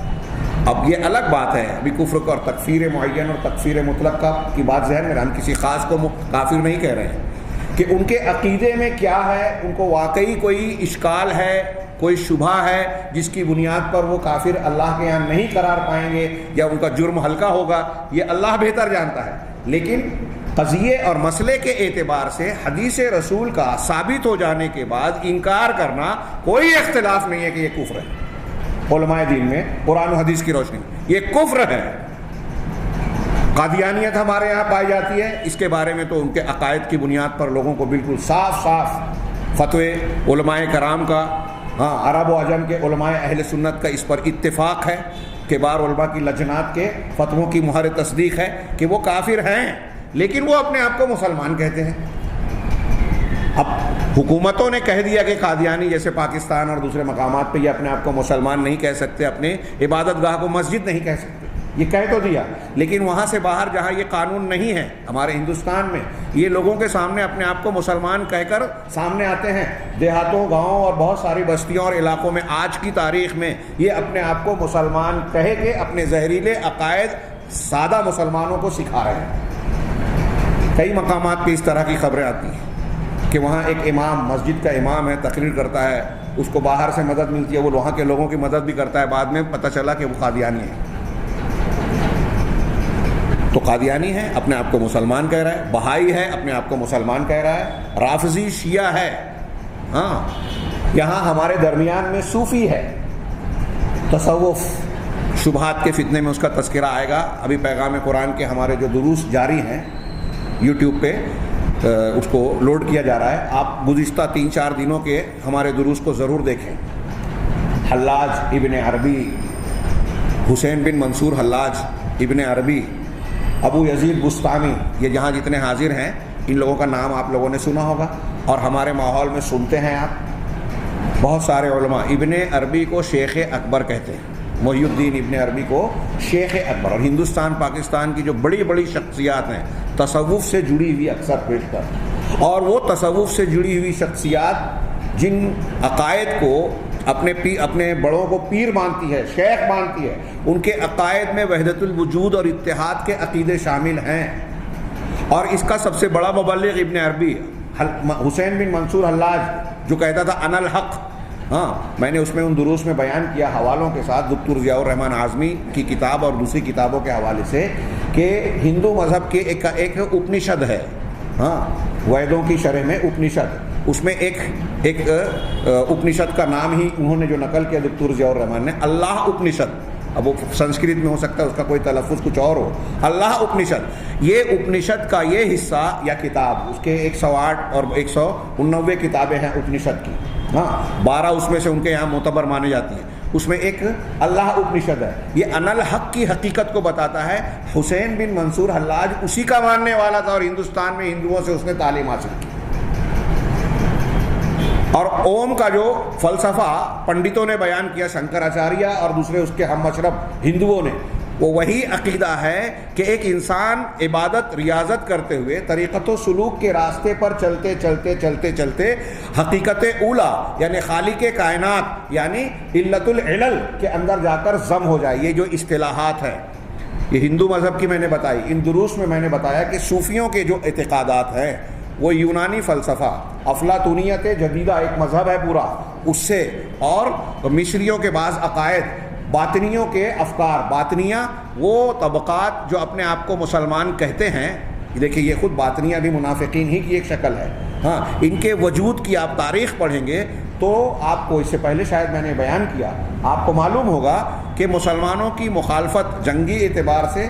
اب یہ الگ بات ہے، ابھی کفر کو اور تکفیر معین اور تکفیر مطلق کی بات ذہن میں، ہم کسی خاص کو کافر نہیں کہہ رہے ہیں، کہ ان کے عقیدے میں کیا ہے، ان کو واقعی کوئی اشکال ہے، کوئی شبہ ہے جس کی بنیاد پر وہ کافر اللہ کے یہاں نہیں قرار پائیں گے یا ان کا جرم ہلکا ہوگا، یہ اللہ بہتر جانتا ہے۔ لیکن قضیے اور مسئلے کے اعتبار سے حدیث رسول کا ثابت ہو جانے کے بعد انکار کرنا کوئی اختلاف نہیں ہے کہ یہ کفر ہے۔ علماء دین میں قرآن و حدیث کی روشنی میں یہ کفر ہے۔ قادیانیت ہمارے یہاں پائی جاتی ہے، اس کے بارے میں تو ان کے عقائد کی بنیاد پر لوگوں کو بالکل صاف صاف فتوے علماء کرام کا، ہاں عرب و عجم کے علماء اہل سنت کا اس پر اتفاق ہے، کبار علماء کی لجنات کے فتووں کی مہر تصدیق ہے کہ وہ کافر ہیں، لیکن وہ اپنے آپ کو مسلمان کہتے ہیں۔ اب حکومتوں نے کہہ دیا کہ قادیانی جیسے پاکستان اور دوسرے مقامات پہ یہ اپنے آپ کو مسلمان نہیں کہہ سکتے، اپنے عبادت گاہ کو مسجد نہیں کہہ سکتے، یہ کہہ تو دیا، لیکن وہاں سے باہر جہاں یہ قانون نہیں ہے، ہمارے ہندوستان میں یہ لوگوں کے سامنے اپنے آپ کو مسلمان کہہ کر سامنے آتے ہیں۔ دیہاتوں، گاؤں اور بہت ساری بستیوں اور علاقوں میں آج کی تاریخ میں یہ اپنے آپ کو مسلمان کہہ کے اپنے زہریلے عقائد سادہ مسلمانوں کو سکھا رہے ہیں۔ کئی مقامات پہ اس طرح کی خبریں آتی ہیں کہ وہاں ایک امام، مسجد کا امام ہے، تقریر کرتا ہے، اس کو باہر سے مدد ملتی ہے، وہ وہاں کے لوگوں کی مدد بھی کرتا ہے، بعد میں پتہ چلا کہ وہ قادیانی ہے۔ تو قادیانی ہے، اپنے آپ کو مسلمان کہہ رہا ہے، بہائی ہے، اپنے آپ کو مسلمان کہہ رہا ہے، رافضی شیعہ ہے، ہاں یہاں ہمارے درمیان میں صوفی ہے، تصوف، شبہات کے فتنے میں اس کا تذکرہ آئے گا۔ ابھی پیغام قرآن کے ہمارے جو دروس جاری ہیں یوٹیوب پہ اس کو لوڈ کیا جا رہا ہے، آپ گزشتہ 3-4 دنوں کے ہمارے دروس کو ضرور دیکھیں۔ حلاج ابن عربی، حسین بن منصور حلاج ابن عربی، ابو یزید بستانی، یہ جہاں جتنے حاضر ہیں ان لوگوں کا نام آپ لوگوں نے سنا ہوگا اور ہمارے ماحول میں سنتے ہیں آپ۔ بہت سارے علماء ابن عربی کو شیخ اکبر کہتے ہیں، محی الدین ابن عربی کو شیخ اکبر، اور ہندوستان پاکستان کی جو بڑی بڑی شخصیات ہیں تصوف سے جڑی ہوئی اکثر پیش کر، اور وہ تصوف سے جڑی ہوئی شخصیات جن عقائد کو اپنے بڑوں کو پیر مانتی ہے، شیخ مانتی ہے، ان کے عقائد میں وحدت الوجود اور اتحاد کے عقیدے شامل ہیں۔ اور اس کا سب سے بڑا مبلغ ابن عربی، حسین بن منصور حلاج، جو کہتا تھا انا الحق، ہاں میں نے اس میں ان دروس میں بیان کیا حوالوں کے ساتھ، دکتور ضیاء الرحمن اعظمی کی کتاب اور دوسری کتابوں کے حوالے سے، کہ ہندو مذہب کے ایک اپنشد ہے، ہاں ویدوں کی شرح میں اپنشد، اس میں ایک اپنشد کا نام ہی انہوں نے جو نقل کیا دکتور ضیاء الرحمن نے، اللہ اپنشد، اب وہ سنسکرت میں ہو سکتا ہے اس کا کوئی تلفظ کچھ اور ہو، اللہ اپنشد، یہ اپنشد کا یہ حصہ یا کتاب، اس کے 108 اور 189 کتابیں ہیں اپنشد کی، ہاں 12 اس میں سے ان کے یہاں معتبر مانے جاتی ہیں، اس میں ایک اللہ اپنشد ہے، یہ ان الحق کی حقیقت کو بتاتا ہے۔ حسین بن منصور حلاج اسی کا ماننے والا تھا اور ہندوستان میں ہندوؤں سے اس نے تعلیم حاصل کی۔ اور اوم کا جو فلسفہ پنڈتوں نے بیان کیا، شنکراچاریہ اور دوسرے اس کے ہم مشرب ہندوؤں نے، وہ وہی عقیدہ ہے کہ ایک انسان عبادت ریاضت کرتے ہوئے طریقت و سلوک کے راستے پر چلتے چلتے چلتے چلتے حقیقت اولا یعنی خالق کائنات یعنی علت العلل کے اندر جا کر ضم ہو جائے۔ یہ جو اصطلاحات ہیں یہ ہندو مذہب کی میں نے بتائی، ان دروس میں میں نے بتایا کہ صوفیوں کے جو اعتقادات ہیں وہ یونانی فلسفہ، افلاطونیت جدیدہ ایک مذہب ہے پورا، اس سے، اور مصریوں کے بعض عقائد، باطنیوں کے افکار، باطنیہ وہ طبقات جو اپنے آپ کو مسلمان کہتے ہیں، دیکھیں یہ خود باطنیہ بھی منافقین ہی کی ایک شکل ہے، ہاں ان کے وجود کی آپ تاریخ پڑھیں گے تو آپ کو، اس سے پہلے شاید میں نے بیان کیا، آپ کو معلوم ہوگا کہ مسلمانوں کی مخالفت جنگی اعتبار سے،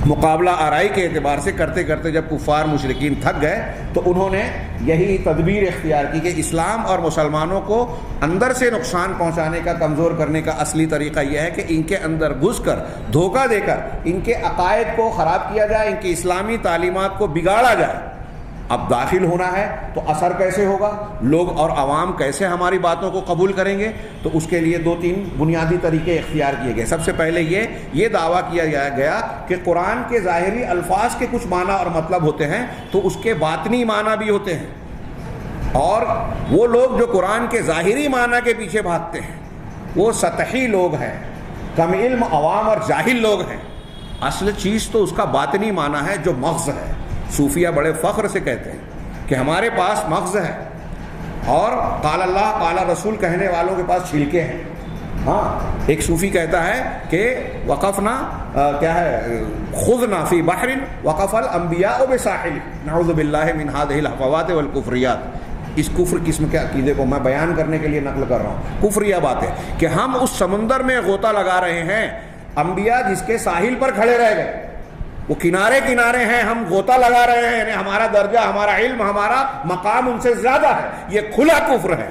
مقابلہ آرائی کے اعتبار سے کرتے کرتے جب کفار مشرکین تھک گئے تو انہوں نے یہی تدبیر اختیار کی کہ اسلام اور مسلمانوں کو اندر سے نقصان پہنچانے کا، کمزور کرنے کا اصلی طریقہ یہ ہے کہ ان کے اندر گھس کر، دھوکہ دے کر ان کے عقائد کو خراب کیا جائے، ان کی اسلامی تعلیمات کو بگاڑا جائے، اب داخل ہونا ہے تو اثر کیسے ہوگا، لوگ اور عوام کیسے ہماری باتوں کو قبول کریں گے؟ تو اس کے لیے 2-3 بنیادی طریقے اختیار کیے گئے۔ سب سے پہلے یہ دعویٰ کیا گیا کہ قرآن کے ظاہری الفاظ کے کچھ معنی اور مطلب ہوتے ہیں تو اس کے باطنی معنی بھی ہوتے ہیں، اور وہ لوگ جو قرآن کے ظاہری معنی کے پیچھے بھاگتے ہیں وہ سطحی لوگ ہیں، کم علم عوام اور جاہل لوگ ہیں۔ اصل چیز تو اس کا باطنی معنی ہے جو مغز ہے۔ صوفیہ بڑے فخر سے کہتے ہیں کہ ہمارے پاس مغز ہے، اور قال اللہ قال رسول کہنے والوں کے پاس چھلکے ہیں۔ ہاں، ایک صوفی کہتا ہے کہ وقفنا کیا ہے، خذنا فی بحر وقف الانبیاء بساحل نعوذ باللہ من هذه الهفوات والکفریات۔ اس کفر قسم کے عقیدے کو میں بیان کرنے کے لیے نقل کر رہا ہوں، کفریہ بات ہے کہ ہم اس سمندر میں غوطہ لگا رہے ہیں، انبیاء جس کے ساحل پر کھڑے رہ گئے، وہ کنارے کنارے ہیں، ہم غوطہ لگا رہے ہیں، یعنی ہمارا درجہ، ہمارا علم، ہمارا مقام ان سے زیادہ ہے۔ یہ کھلا کفر ہے۔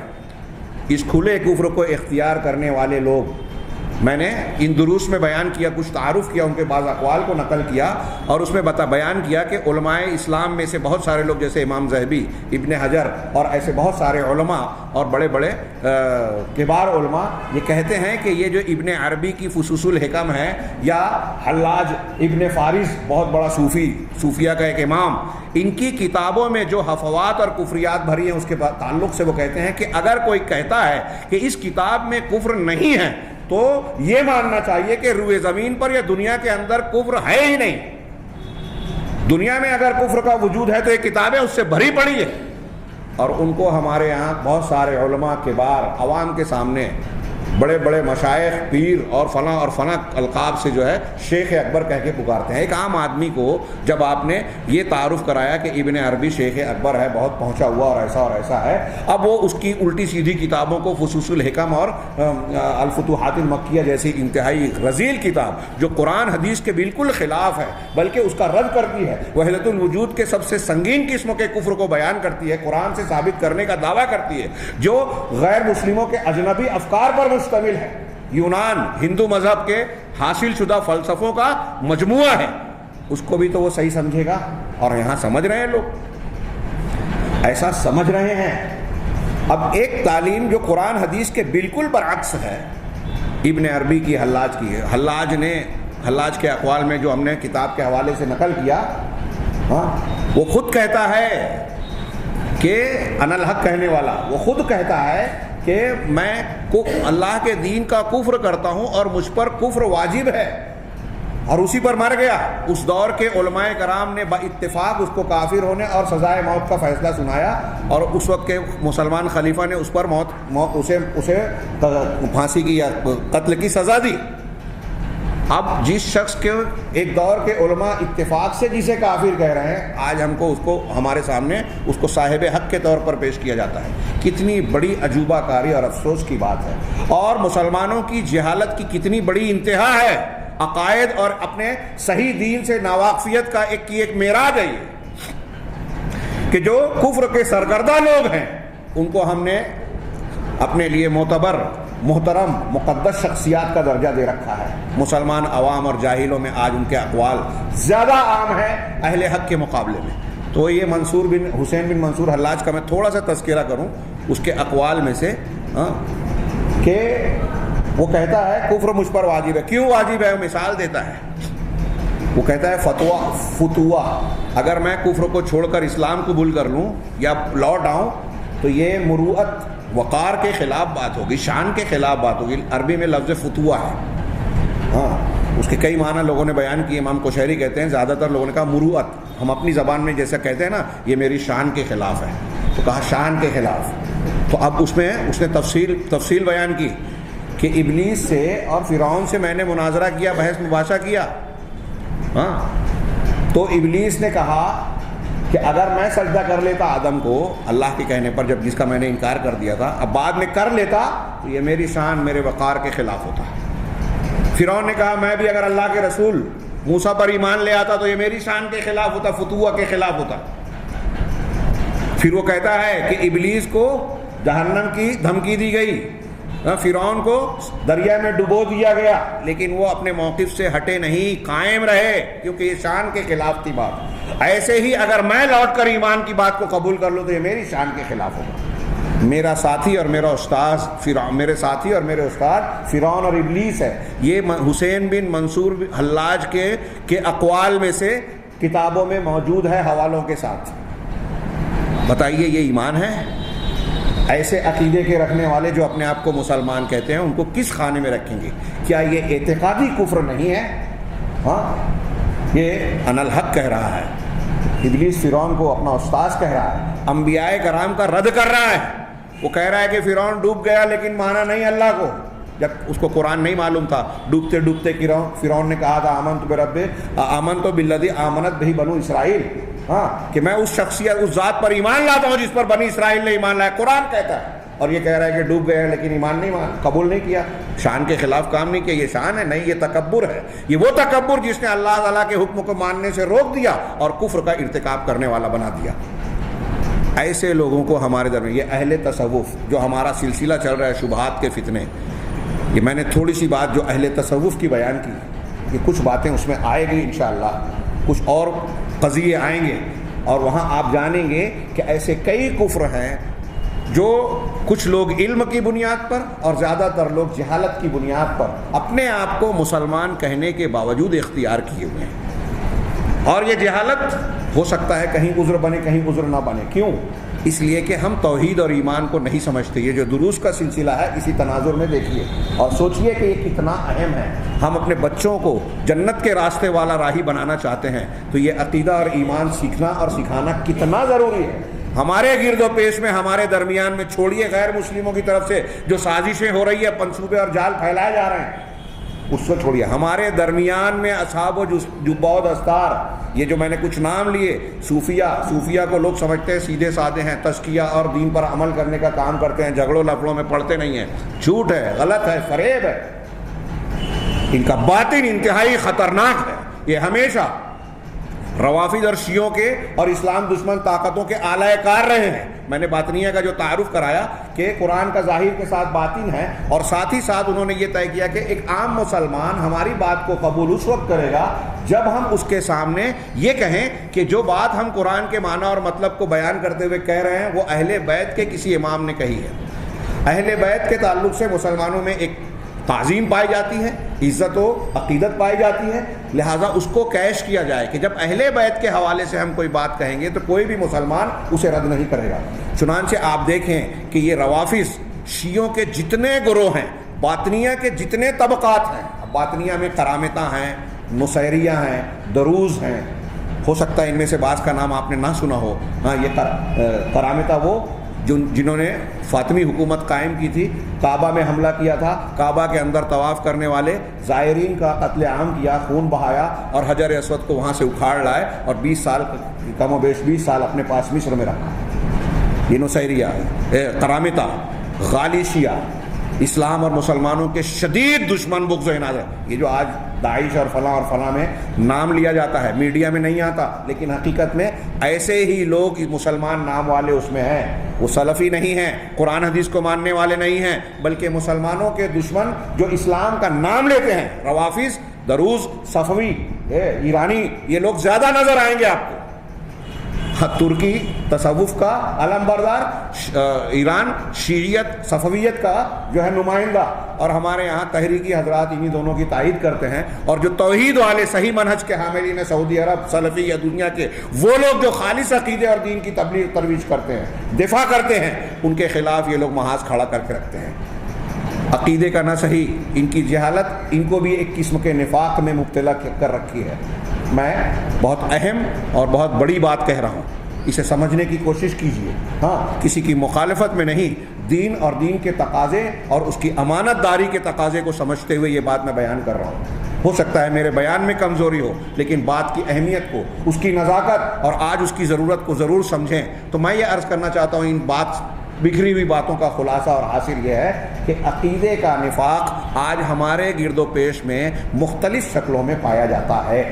اس کھلے کفر کو اختیار کرنے والے لوگ، میں نے ان دروس میں بیان کیا، کچھ تعارف کیا، ان کے بعض اقوال کو نقل کیا، اور اس میں بیان کیا کہ علماء اسلام میں سے بہت سارے لوگ جیسے امام ذہبی، ابن حجر اور ایسے بہت سارے علماء اور بڑے بڑے کبار علماء یہ کہتے ہیں کہ یہ جو ابن عربی کی فصوص الحکم ہے، یا حلاج ابن فارس بہت بڑا صوفیہ کا ایک امام، ان کی کتابوں میں جو حفوات اور کفریات بھری ہیں اس کے تعلق سے وہ کہتے ہیں کہ اگر کوئی کہتا ہے کہ اس کتاب میں کفر نہیں ہے تو یہ ماننا چاہیے کہ روئے زمین پر یا دنیا کے اندر کفر ہے ہی نہیں۔ دنیا میں اگر کفر کا وجود ہے تو یہ کتابیں اس سے بھری پڑی ہے۔ اور ان کو ہمارے یہاں بہت سارے علماء کبار عوام کے سامنے بڑے بڑے مشائخ، پیر اور فلاں القاب سے جو ہے شیخ اکبر کہہ کے پکارتے ہیں۔ ایک عام آدمی کو جب آپ نے یہ تعارف کرایا کہ ابن عربی شیخ اکبر ہے، بہت پہنچا ہوا اور ایسا ہے، اب وہ اس کی الٹی سیدھی کتابوں کو، فصوص الحکم اور الفتوحات المکیہ جیسی انتہائی رذیل کتاب جو قرآن حدیث کے بالکل خلاف ہے بلکہ اس کا رد کرتی ہے، وحدت الوجود کے سب سے سنگین قسموں کے کفر کو بیان کرتی ہے، قرآن سے ثابت کرنے کا دعویٰ کرتی ہے، جو غیر مسلموں کے اجنبی افکار پر مشتمل ہے، یونان ہندو مذہب کے حاصل شدہ فلسفوں کا مجموعہ ہے، اس کو بھی تو وہ صحیح سمجھے گا۔ اور یہاں سمجھ رہے ہیں لوگ، ایسا سمجھ رہے ہیں۔ اب ایک تعلیم جو قرآن حدیث کے بالکل برعکس ہے، ابن عربی کی، حلاج کی ہے، حلاج کے اقوال میں جو ہم نے کتاب کے حوالے سے نقل کیا، وہ خود کہتا ہے کہ انا الحق کہنے والا، وہ خود کہتا ہے کہ میں اللہ کے دین کا کفر کرتا ہوں اور مجھ پر کفر واجب ہے، اور اسی پر مر گیا۔ اس دور کے علماء کرام نے با اتفاق اس کو کافر ہونے اور سزائے موت کا فیصلہ سنایا، اور اس وقت کے مسلمان خلیفہ نے اس پر اسے پھانسی کی یا قتل کی سزا دی۔ اب جس شخص کے ایک دور کے علماء اتفاق سے جسے کافر کہہ رہے ہیں، آج ہم کو اس کو ہمارے سامنے اس کو صاحب حق کے طور پر پیش کیا جاتا ہے، کتنی بڑی عجوبہ کاری اور افسوس کی بات ہے۔ اور مسلمانوں کی جہالت کی کتنی بڑی انتہا ہے، عقائد اور اپنے صحیح دین سے ناواقفیت کا ایک معراج ہے یہ، کہ جو کفر کے سرگردہ لوگ ہیں ان کو ہم نے اپنے لیے معتبر، محترم، مقدس شخصیات کا درجہ دے رکھا ہے۔ مسلمان عوام اور جاہلوں میں آج ان کے اقوال زیادہ عام ہیں اہل حق کے مقابلے میں۔ تو یہ حسین بن منصور حلاج کا میں تھوڑا سا تذکرہ کروں اس کے اقوال میں سے، کہ وہ کہتا ہے کفر مجھ پر واجب ہے۔ کیوں واجب ہے؟ وہ مثال دیتا ہے، وہ کہتا ہے فتوا، اگر میں کفر کو چھوڑ کر اسلام قبول کر لوں یا لوٹ آؤں تو یہ مروت، وقار کے خلاف بات ہوگی، شان کے خلاف بات ہوگی۔ عربی میں لفظ فتوا ہے، اس کے کئی معنی لوگوں نے بیان کیے۔ امام کوشیری کہتے ہیں، زیادہ تر لوگوں نے کہا مروت، ہم اپنی زبان میں جیسا کہتے ہیں نا، یہ میری شان کے خلاف ہے، تو کہا شان کے خلاف۔ تو اب اس نے تفصیل بیان کی کہ ابلیس سے اور فرعون سے میں نے مناظرہ کیا، بحث مباحثہ کیا، تو ابلیس نے کہا کہ اگر میں سجدہ کر لیتا آدم کو اللہ کے کہنے پر، جب جس کا میں نے انکار کر دیا تھا، اب بعد میں کر لیتا تو یہ میری شان، میرے وقار کے خلاف ہوتا۔ فرعون نے کہا میں بھی اگر اللہ کے رسول موسیٰ پر ایمان لے آتا تو یہ میری شان کے خلاف ہوتا، فتوہ کے خلاف ہوتا۔ پھر وہ کہتا ہے کہ ابلیس کو جہنم کی دھمکی دی گئی، فرعون کو دریا میں ڈبو دیا گیا لیکن وہ اپنے موقف سے ہٹے نہیں، قائم رہے، کیونکہ یہ شان کے خلاف تھی بات۔ ایسے ہی اگر میں لوٹ کر ایمان کی بات کو قبول کر لوں تو یہ میری شان کے خلاف ہوگا۔ میرا ساتھی اور میرا استاذ فرعون، میرے ساتھی اور میرے استاد فرعون اور ابلیس ہے۔ یہ حسین بن منصور حلاج کے اقوال میں سے کتابوں میں موجود ہے حوالوں کے ساتھ۔ بتائیے یہ ایمان ہے؟ ایسے عقیدے کے رکھنے والے جو اپنے آپ کو مسلمان کہتے ہیں ان کو کس خانے میں رکھیں گے؟ کیا یہ اعتقادی کفر نہیں ہے؟ ہاں، یہ انا الحق کہہ رہا ہے، ابلیس فرعون کو اپنا استاذ کہہ رہا ہے، انبیاء کرام کا رد کر رہا ہے۔ وہ کہہ رہا ہے کہ فرعون ڈوب گیا لیکن مانا نہیں اللہ کو، جب اس کو قرآن نہیں معلوم تھا۔ ڈوبتے ڈوبتے فرعون نے کہا تھا آمنت بالذی آمنت بہ بنو اسرائیل، ہاں، کہ میں اس شخصیت اس ذات پر ایمان لاتا ہوں جس پر بنی اسرائیل نے ایمان لایا، قرآن کہتا ہے۔ اور یہ کہہ رہا ہے کہ ڈوب گیا لیکن ایمان نہیں قبول نہیں کیا، شان کے خلاف کام نہیں کیا۔ یہ شان ہے نہیں، یہ تکبر ہے۔ یہ وہ تکبر جس نے اللہ تعالیٰ کے حکم کو ماننے سے روک دیا اور کفر کا ارتکاب کرنے والا بنا دیا۔ ایسے لوگوں کو ہمارے درمیان، یہ اہل تصوف جو ہمارا سلسلہ چل رہا ہے شبہات کے فتنے، یہ میں نے تھوڑی سی بات جو اہل تصوف کی بیان کی، یہ کچھ باتیں اس میں آئے گی انشاءاللہ، کچھ اور قضیے آئیں گے اور وہاں آپ جانیں گے کہ ایسے کئی کفر ہیں جو کچھ لوگ علم کی بنیاد پر اور زیادہ تر لوگ جہالت کی بنیاد پر اپنے آپ کو مسلمان کہنے کے باوجود اختیار کیے ہوئے ہیں۔ اور یہ جہالت ہو سکتا ہے کہیں عذر بنے کہیں عذر نہ بنے۔ کیوں؟ اس لیے کہ ہم توحید اور ایمان کو نہیں سمجھتے۔ یہ جو دروس کا سلسلہ ہے اسی تناظر میں دیکھیے اور سوچئے کہ یہ کتنا اہم ہے۔ ہم اپنے بچوں کو جنت کے راستے والا راہی بنانا چاہتے ہیں تو یہ عقیدہ اور ایمان سیکھنا اور سکھانا کتنا ضروری ہے۔ ہمارے گرد و پیش میں، ہمارے درمیان میں، چھوڑیے غیر مسلموں کی طرف سے جو سازشیں ہو رہی ہیں، منصوبے اور جال پھیلائے جا رہے ہیں، اس کو چھوڑیے۔ ہمارے درمیان میں اصحاب و جبود استار، یہ جو میں نے کچھ نام لیے، صوفیہ کو لوگ سمجھتے ہیں سیدھے سادے ہیں، تزکیہ اور دین پر عمل کرنے کا کام کرتے ہیں، جھگڑوں لفڑوں میں پڑتے نہیں ہیں۔ جھوٹ ہے، غلط ہے، فریب ہے۔ ان کا باطن انتہائی خطرناک ہے۔ یہ ہمیشہ روافض اور شیعوں کے اور اسلام دشمن طاقتوں کے اعلی کار رہے ہیں۔ میں نے باطنیہ کا جو تعارف کرایا کہ قرآن کا ظاہر کے ساتھ باطن ہے، اور ساتھ ہی ساتھ انہوں نے یہ طے کیا کہ ایک عام مسلمان ہماری بات کو قبول اس وقت کرے گا جب ہم اس کے سامنے یہ کہیں کہ جو بات ہم قرآن کے معنی اور مطلب کو بیان کرتے ہوئے کہہ رہے ہیں وہ اہل بیت کے کسی امام نے کہی ہے۔ اہل بیت کے تعلق سے مسلمانوں میں ایک تعظیم پائی جاتی ہے، عزت و عقیدت پائی جاتی ہے، لہٰذا اس کو کیش کیا جائے کہ جب اہل بیت کے حوالے سے ہم کوئی بات کہیں گے تو کوئی بھی مسلمان اسے رد نہیں کرے گا۔ چنانچہ آپ دیکھیں کہ یہ روافض شیعوں کے جتنے گروہ ہیں، باطنیہ کے جتنے طبقات ہیں، باطنیہ میں کرامتہ ہیں، نصیریہ ہیں، دروز ہیں، ہو سکتا ہے ان میں سے بعض کا نام آپ نے نہ سنا ہو۔ ہاں، یہ کرامتہ وہ جنہوں نے فاطمی حکومت قائم کی تھی، کعبہ میں حملہ کیا تھا، کعبہ کے اندر طواف کرنے والے زائرین کا قتل عام کیا، خون بہایا اور حجر اسود کو وہاں سے اکھاڑ لائے اور 20 سال کم و بیش 20 سال اپنے پاس مصر میں رکھا۔ یہ نصیریہ، کرامتہ، غالی شیعہ، اسلام اور مسلمانوں کے شدید دشمن، بغض و عناد ہے۔ یہ جو آج داعش اور فلاں میں نام لیا جاتا ہے، میڈیا میں نہیں آتا، لیکن حقیقت میں ایسے ہی لوگ مسلمان نام والے اس میں ہیں۔ وہ سلفی نہیں ہیں، قرآن حدیث کو ماننے والے نہیں ہیں، بلکہ مسلمانوں کے دشمن جو اسلام کا نام لیتے ہیں۔ روافض، دروز، صفوی، ایرانی، یہ لوگ زیادہ نظر آئیں گے آپ کو۔ ترکی تصوف کا علم بردار، ایران شیعیت صفویت کا جو ہے نمائندہ، اور ہمارے یہاں تحریکی حضرات انہی دونوں کی تائید کرتے ہیں۔ اور جو توحید والے صحیح منہج کے حاملین سعودی عرب، سلفی یا دنیا کے وہ لوگ جو خالص عقیدے اور دین کی تبلیغ ترویج کرتے ہیں، دفاع کرتے ہیں، ان کے خلاف یہ لوگ محاذ کھڑا کر کے رکھتے ہیں۔ عقیدے کا نہ صحیح، ان کی جہالت ان کو بھی ایک قسم کے نفاق میں مبتلا کر رکھی ہے۔ میں بہت اہم اور بہت بڑی بات کہہ رہا ہوں، اسے سمجھنے کی کوشش کیجیے۔ ہاں، کسی کی مخالفت میں نہیں، دین اور دین کے تقاضے اور اس کی امانت داری کے تقاضے کو سمجھتے ہوئے یہ بات میں بیان کر رہا ہوں۔ ہو سکتا ہے میرے بیان میں کمزوری ہو، لیکن بات کی اہمیت کو، اس کی نزاکت اور آج اس کی ضرورت کو ضرور سمجھیں۔ تو میں یہ عرض کرنا چاہتا ہوں، ان بکھری ہوئی باتوں کا خلاصہ اور حاصل یہ ہے کہ عقیدے کا نفاق آج ہمارے گرد و پیش میں مختلف شکلوں میں پایا جاتا ہے،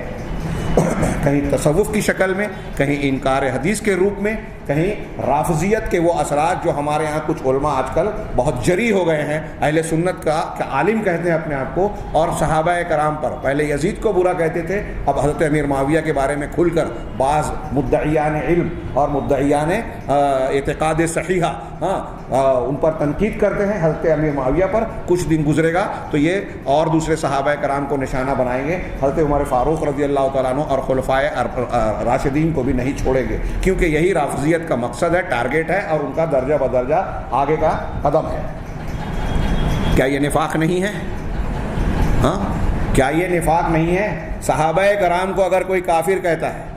کہیں تصوف کی شکل میں، کہیں انکار حدیث کے روپ میں، کہیں رافضیت کے وہ اثرات جو ہمارے ہاں کچھ علماء آج کل بہت جری ہو گئے ہیں، اہل سنت کا عالم کہتے ہیں اپنے آپ کو، اور صحابہ کرام پر پہلے یزید کو برا کہتے تھے، اب حضرت امیر معاویہ کے بارے میں کھل کر بعض مدعیان علم اور مدعیان اعتقاد صحیحہ ان پر تنقید کرتے ہیں، حضرت امیر معاویہ پر۔ کچھ دن گزرے گا تو یہ اور دوسرے صحابہ کرام کو نشانہ بنائیں گے، حضرت عمر فاروق رضی اللہ تعالیٰ عنہ اور خلفائے راشدین کو بھی نہیں چھوڑیں گے، کیونکہ یہی رافضیت کا مقصد ہے، ٹارگیٹ ہے، اور ان کا درجہ بدرجہ آگے کا قدم ہے۔ کیا یہ نفاق نہیں ہے؟ ہاں، کیا یہ نفاق نہیں ہے؟ صحابہ کرام کو اگر کوئی کافر کہتا ہے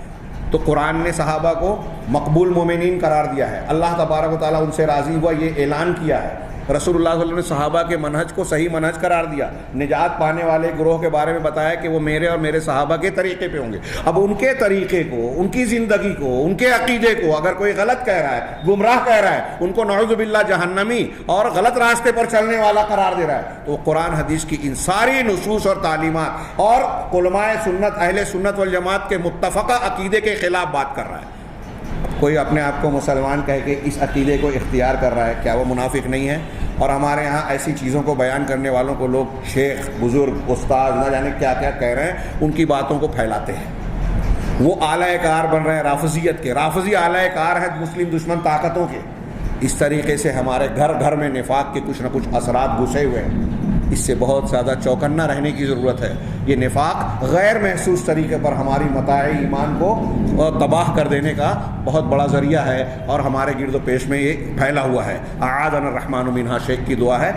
تو قرآن نے صحابہ کو مقبول مومنین قرار دیا ہے، اللہ تبارک و تعالیٰ ان سے راضی ہوا، یہ اعلان کیا ہے، رسول اللہ صلی اللہ علیہ وسلم نے صحابہ کے منہج کو صحیح منہج قرار دیا، نجات پانے والے گروہ کے بارے میں بتایا کہ وہ میرے اور میرے صحابہ کے طریقے پہ ہوں گے۔ اب ان کے طریقے کو، ان کی زندگی کو، ان کے عقیدے کو اگر کوئی غلط کہہ رہا ہے، گمراہ کہہ رہا ہے، ان کو نعوذ باللہ جہنمی اور غلط راستے پر چلنے والا قرار دے رہا ہے، تو وہ قرآن حدیث کی ان ساری نصوص اور تعلیمات اور علماء سنت، اہل سنت والجماعت کے متفقہ عقیدے کے خلاف بات کر رہا ہے۔ کوئی اپنے آپ کو مسلمان کہہ کے اس عقیدے کو اختیار کر رہا ہے، کیا وہ منافق نہیں ہے؟ اور ہمارے ہاں ایسی چیزوں کو بیان کرنے والوں کو لوگ شیخ، بزرگ، استاد، نہ جانے کیا کیا کہہ رہے ہیں، ان کی باتوں کو پھیلاتے ہیں، وہ اعلیٰ کار بن رہے ہیں رافضیت کے، رافضی اعلیٰ کار ہیں مسلم دشمن طاقتوں کے۔ اس طریقے سے ہمارے گھر گھر میں نفاق کے کچھ نہ کچھ اثرات گھسے ہوئے ہیں، اس سے بہت زیادہ چوکنا رہنے کی ضرورت ہے۔ یہ نفاق غیر محسوس طریقے پر ہماری متاع ایمان کو تباہ کر دینے کا بہت بڑا ذریعہ ہے، اور ہمارے گرد و پیش میں یہ پھیلا ہوا ہے۔ اعاذنا الرحمن منہا، شیخ کی دعا ہے،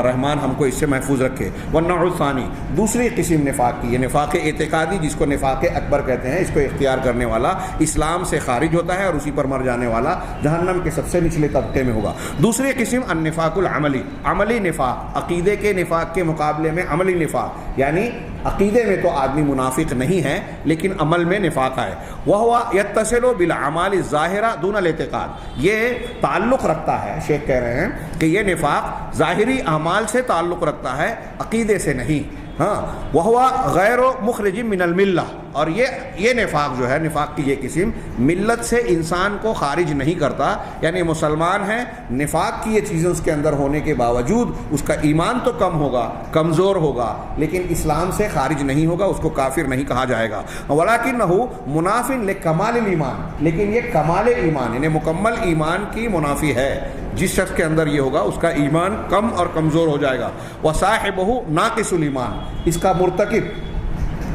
رحمان ہم کو اس سے محفوظ رکھے۔ والنوع الثانی، دوسری قسم نفاق کی، یہ نفاق اعتقادی جس کو نفاق اکبر کہتے ہیں، اس کو اختیار کرنے والا اسلام سے خارج ہوتا ہے اور اسی پر مر جانے والا جہنم کے سب سے نچلے طبقے میں ہوگا۔ دوسری قسم النفاق العملی، عملی نفاق، عقیدے کے نفاق کے مقابلے میں عملی نفاق، یعنی عقیدے میں تو آدمی منافق نہیں ہے لیکن عمل میں نفاق ہے۔ وہو یتصل بالاعمال الظاہرہ دون الاعتقاد، یہ تعلق رکھتا ہے، شیخ کہہ رہے ہیں کہ یہ نفاق ظاہری اعمال سے تعلق رکھتا ہے، عقیدے سے نہیں۔ ہاں، وہو غیر مخرج من الملہ، اور یہ نفاق جو ہے، نفاق کی یہ قسم ملت سے انسان کو خارج نہیں کرتا، یعنی مسلمان ہے، نفاق کی یہ چیزیں اس کے اندر ہونے کے باوجود اس کا ایمان تو کم ہوگا، کمزور ہوگا، لیکن اسلام سے خارج نہیں ہوگا، اس کو کافر نہیں کہا جائے گا۔ ولکنہ مناف لکمال الایمان، لیکن یہ کمال ایمان یعنی مکمل ایمان کی منافی ہے۔ جس شخص کے اندر یہ ہوگا اس کا ایمان کم اور کمزور ہو جائے گا۔ وصاحبہ ناقص الایمان، اس کا مرتکب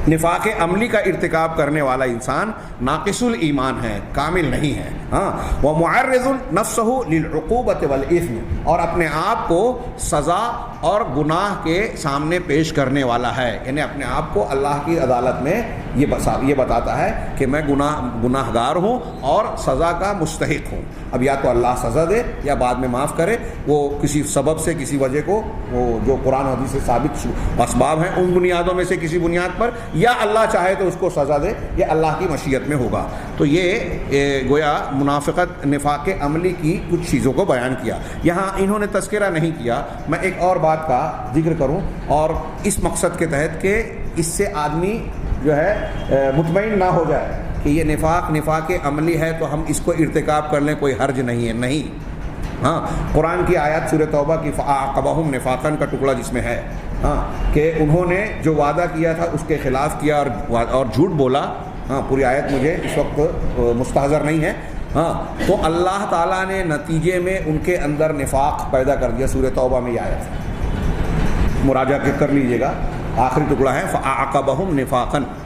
نفاق عملی کا ارتکاب کرنے والا انسان ناقص الایمان ہے، کامل نہیں ہے۔ ہاں، ومعرض نفسہ للعقوبۃ والاثم، اور اپنے آپ کو سزا اور گناہ کے سامنے پیش کرنے والا ہے، یعنی اپنے آپ کو اللہ کی عدالت میں یہ بتاتا ہے کہ میں گناہ گار ہوں اور سزا کا مستحق ہوں۔ اب یا تو اللہ سزا دے یا بعد میں معاف کرے، وہ کسی سبب سے، کسی وجہ کو، وہ جو قرآن حدیث سے ثابت اسباب ہیں ان بنیادوں میں سے کسی بنیاد پر، یا اللہ چاہے تو اس کو سزا دے، یہ اللہ کی مشیت میں ہوگا۔ تو یہ گویا منافقت نفاق عملی کی کچھ چیزوں کو بیان کیا۔ یہاں انہوں نے تذکرہ نہیں کیا، میں ایک اور بات کا ذکر کروں، اور اس مقصد کے تحت کہ اس سے آدمی جو ہے مطمئن نہ ہو جائے کہ یہ نفاق عملی ہے تو ہم اس کو ارتکاب کر لیں، کوئی حرج نہیں ہے، نہیں۔ ہاں، قرآن کی آیات سورہ توبہ کی فَأَعْقَبَهُمْ نِفَاقًا کا ٹکڑا جس میں ہے، ہاں، کہ انہوں نے جو وعدہ کیا تھا اس کے خلاف کیا اور جھوٹ بولا۔ ہاں، پوری آیت مجھے اس وقت مستحضر نہیں ہے۔ ہاں، تو اللہ تعالیٰ نے نتیجے میں ان کے اندر نفاق پیدا کر دیا۔ سورہ توبہ میں یہ آیت مراجعہ کر لیجئے گا، آخری ٹکڑا ہے فَأَعْقَبَهُمْ نِفَاقًا۔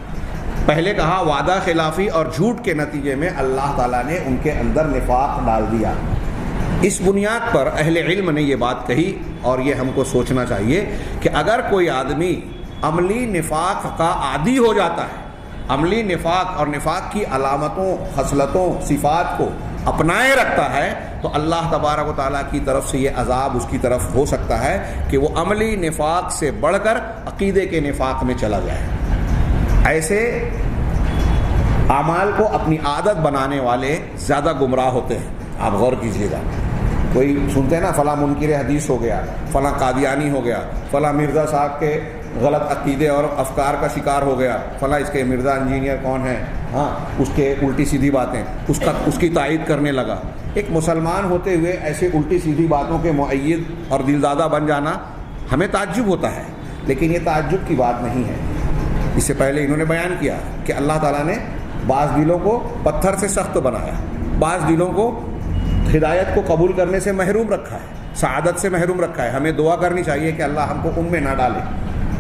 پہلے کہا وعدہ خلافی اور جھوٹ کے نتیجے میں اللہ تعالیٰ نے ان کے اندر نفاق ڈال دیا۔ اس بنیاد پر اہل علم نے یہ بات کہی، اور یہ ہم کو سوچنا چاہیے کہ اگر کوئی آدمی عملی نفاق کا عادی ہو جاتا ہے، عملی نفاق اور نفاق کی علامتوں، خصلتوں، صفات کو اپنائے رکھتا ہے، تو اللہ تبارک و تعالیٰ کی طرف سے یہ عذاب اس کی طرف ہو سکتا ہے کہ وہ عملی نفاق سے بڑھ کر عقیدے کے نفاق میں چلا جائے۔ ایسے اعمال کو اپنی عادت بنانے والے زیادہ گمراہ ہوتے ہیں۔ آپ غور کیجئے گا، کوئی سنتے ہیں نا فلاں منکر حدیث ہو گیا، فلاں قادیانی ہو گیا، فلاں مرزا صاحب کے غلط عقیدے اور افکار کا شکار ہو گیا، فلاں اس کے مرزا انجینئر کون ہے، ہاں اس کے الٹی سیدھی باتیں، اس کی تائید کرنے لگا۔ ایک مسلمان ہوتے ہوئے ایسے الٹی سیدھی باتوں کے مؤید اور دلدادہ بن جانا ہمیں تعجب ہوتا ہے، لیکن یہ تعجب کی بات نہیں ہے۔ اس سے پہلے انہوں نے بیان کیا کہ اللہ تعالیٰ نے بعض دلوں کو پتھر سے سخت بنایا، بعض دلوں کو ہدایت کو قبول کرنے سے محروم رکھا ہے، سعادت سے محروم رکھا ہے۔ ہمیں دعا کرنی چاہیے کہ اللہ ہم کو ان میں نہ ڈالے،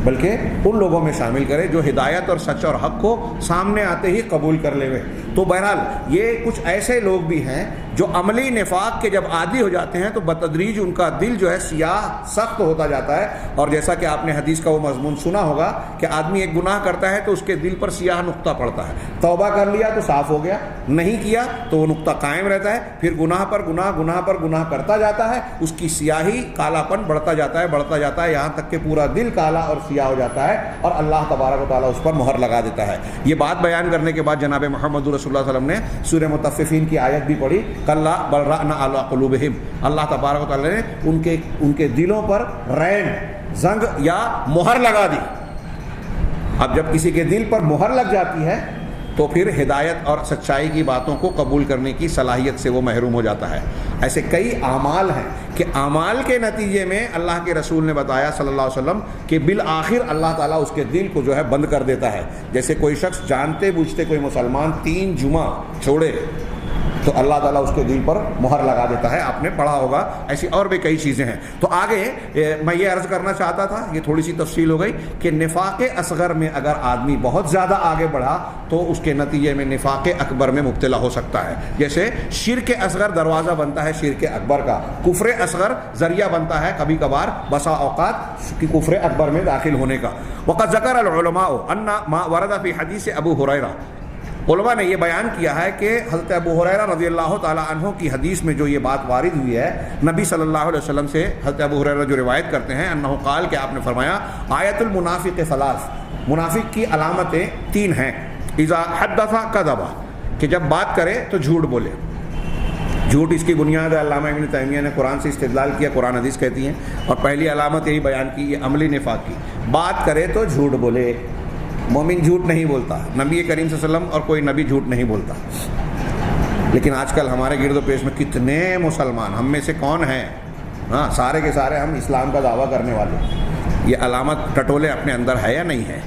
بلکہ ان لوگوں میں شامل کرے جو ہدایت اور سچ اور حق کو سامنے آتے ہی قبول کر لے ہوئے۔ تو بہرحال یہ کچھ ایسے لوگ بھی ہیں جو عملی نفاق کے جب عادی ہو جاتے ہیں تو بتدریج ان کا دل جو ہے سیاہ سخت ہوتا جاتا ہے، اور جیسا کہ آپ نے حدیث کا وہ مضمون سنا ہوگا کہ آدمی ایک گناہ کرتا ہے تو اس کے دل پر سیاہ نقطہ پڑتا ہے، توبہ کر لیا تو صاف ہو گیا، نہیں کیا تو وہ نقطہ قائم رہتا ہے، پھر گناہ پر گناہ، گناہ پر گناہ کرتا جاتا ہے، اس کی سیاہی کالا پن بڑھتا جاتا ہے یہاں تک کہ پورا دل کالا اور سیاہ ہو جاتا ہے، اور اللہ تبارک و تعالیٰ اس پر مہر لگا دیتا ہے۔ یہ بات بیان کرنے کے بعد جناب محمد رسول اللہ صلی اللہ علیہ وسلم نے سورہ مطففین کی آیت بھی پڑھی، کلا بل رأنا علی قلوبہم، اللہ تبارک و تعالیٰ نے ان کے دلوں پر رین، زنگ یا مہر لگا دی۔ اب جب کسی کے دل پر مہر لگ جاتی ہے تو پھر ہدایت اور سچائی کی باتوں کو قبول کرنے کی صلاحیت سے وہ محروم ہو جاتا ہے۔ ایسے کئی اعمال ہیں کہ اعمال کے نتیجے میں اللہ کے رسول نے بتایا صلی اللہ علیہ وسلم کہ بالآخر اللہ تعالیٰ اس کے دل کو جو ہے بند کر دیتا ہے۔ جیسے کوئی شخص جانتے بوجھتے کوئی مسلمان 3 جمعہ چھوڑے تو اللہ تعالیٰ اس کے دل پر مہر لگا دیتا ہے، آپ نے پڑھا ہوگا۔ ایسی اور بھی کئی چیزیں ہیں۔ تو آگے میں یہ عرض کرنا چاہتا تھا، یہ تھوڑی سی تفصیل ہو گئی کہ نفاق اصغر میں اگر آدمی بہت زیادہ آگے بڑھا تو اس کے نتیجے میں نفاق اکبر میں مبتلا ہو سکتا ہے۔ جیسے شرک اصغر دروازہ بنتا ہے شرک اکبر کا، کفر اصغر ذریعہ بنتا ہے کبھی کبھار بسا اوقات کفر اکبر میں داخل ہونے کا۔ وقد ذکر العلماء ان ما ورد فی حدیث ابو ہریرہ، علماء نے یہ بیان کیا ہے کہ حضرت ابو ہریرہ رضی اللہ تعالی عنہ کی حدیث میں جو یہ بات وارد ہوئی ہے نبی صلی اللہ علیہ وسلم سے، حضرت ابو ہریرہ جو روایت کرتے ہیں انہ قال کہ آپ نے فرمایا آیت المنافق ثلاث، منافق کی علامتیں 3 ہیں۔ اذا حدث کذب، کہ جب بات کرے تو جھوٹ بولے۔ جھوٹ اس کی بنیاد ہے، علامہ ابن تیمیہ نے قرآن سے استدلال کیا، قرآن حدیث کہتی ہیں، اور پہلی علامت یہی بیان کی یہ عملی نفاق کی، بات کرے تو جھوٹ بولے۔ مومن جھوٹ نہیں بولتا، نبی کریم صلی اللہ علیہ وسلم اور کوئی نبی جھوٹ نہیں بولتا، لیکن آج کل ہمارے گرد و پیش میں کتنے مسلمان، ہم میں سے کون ہیں، ہاں سارے کے سارے ہم اسلام کا دعویٰ کرنے والے۔ یہ علامت ٹٹولے اپنے اندر ہے یا نہیں ہے؟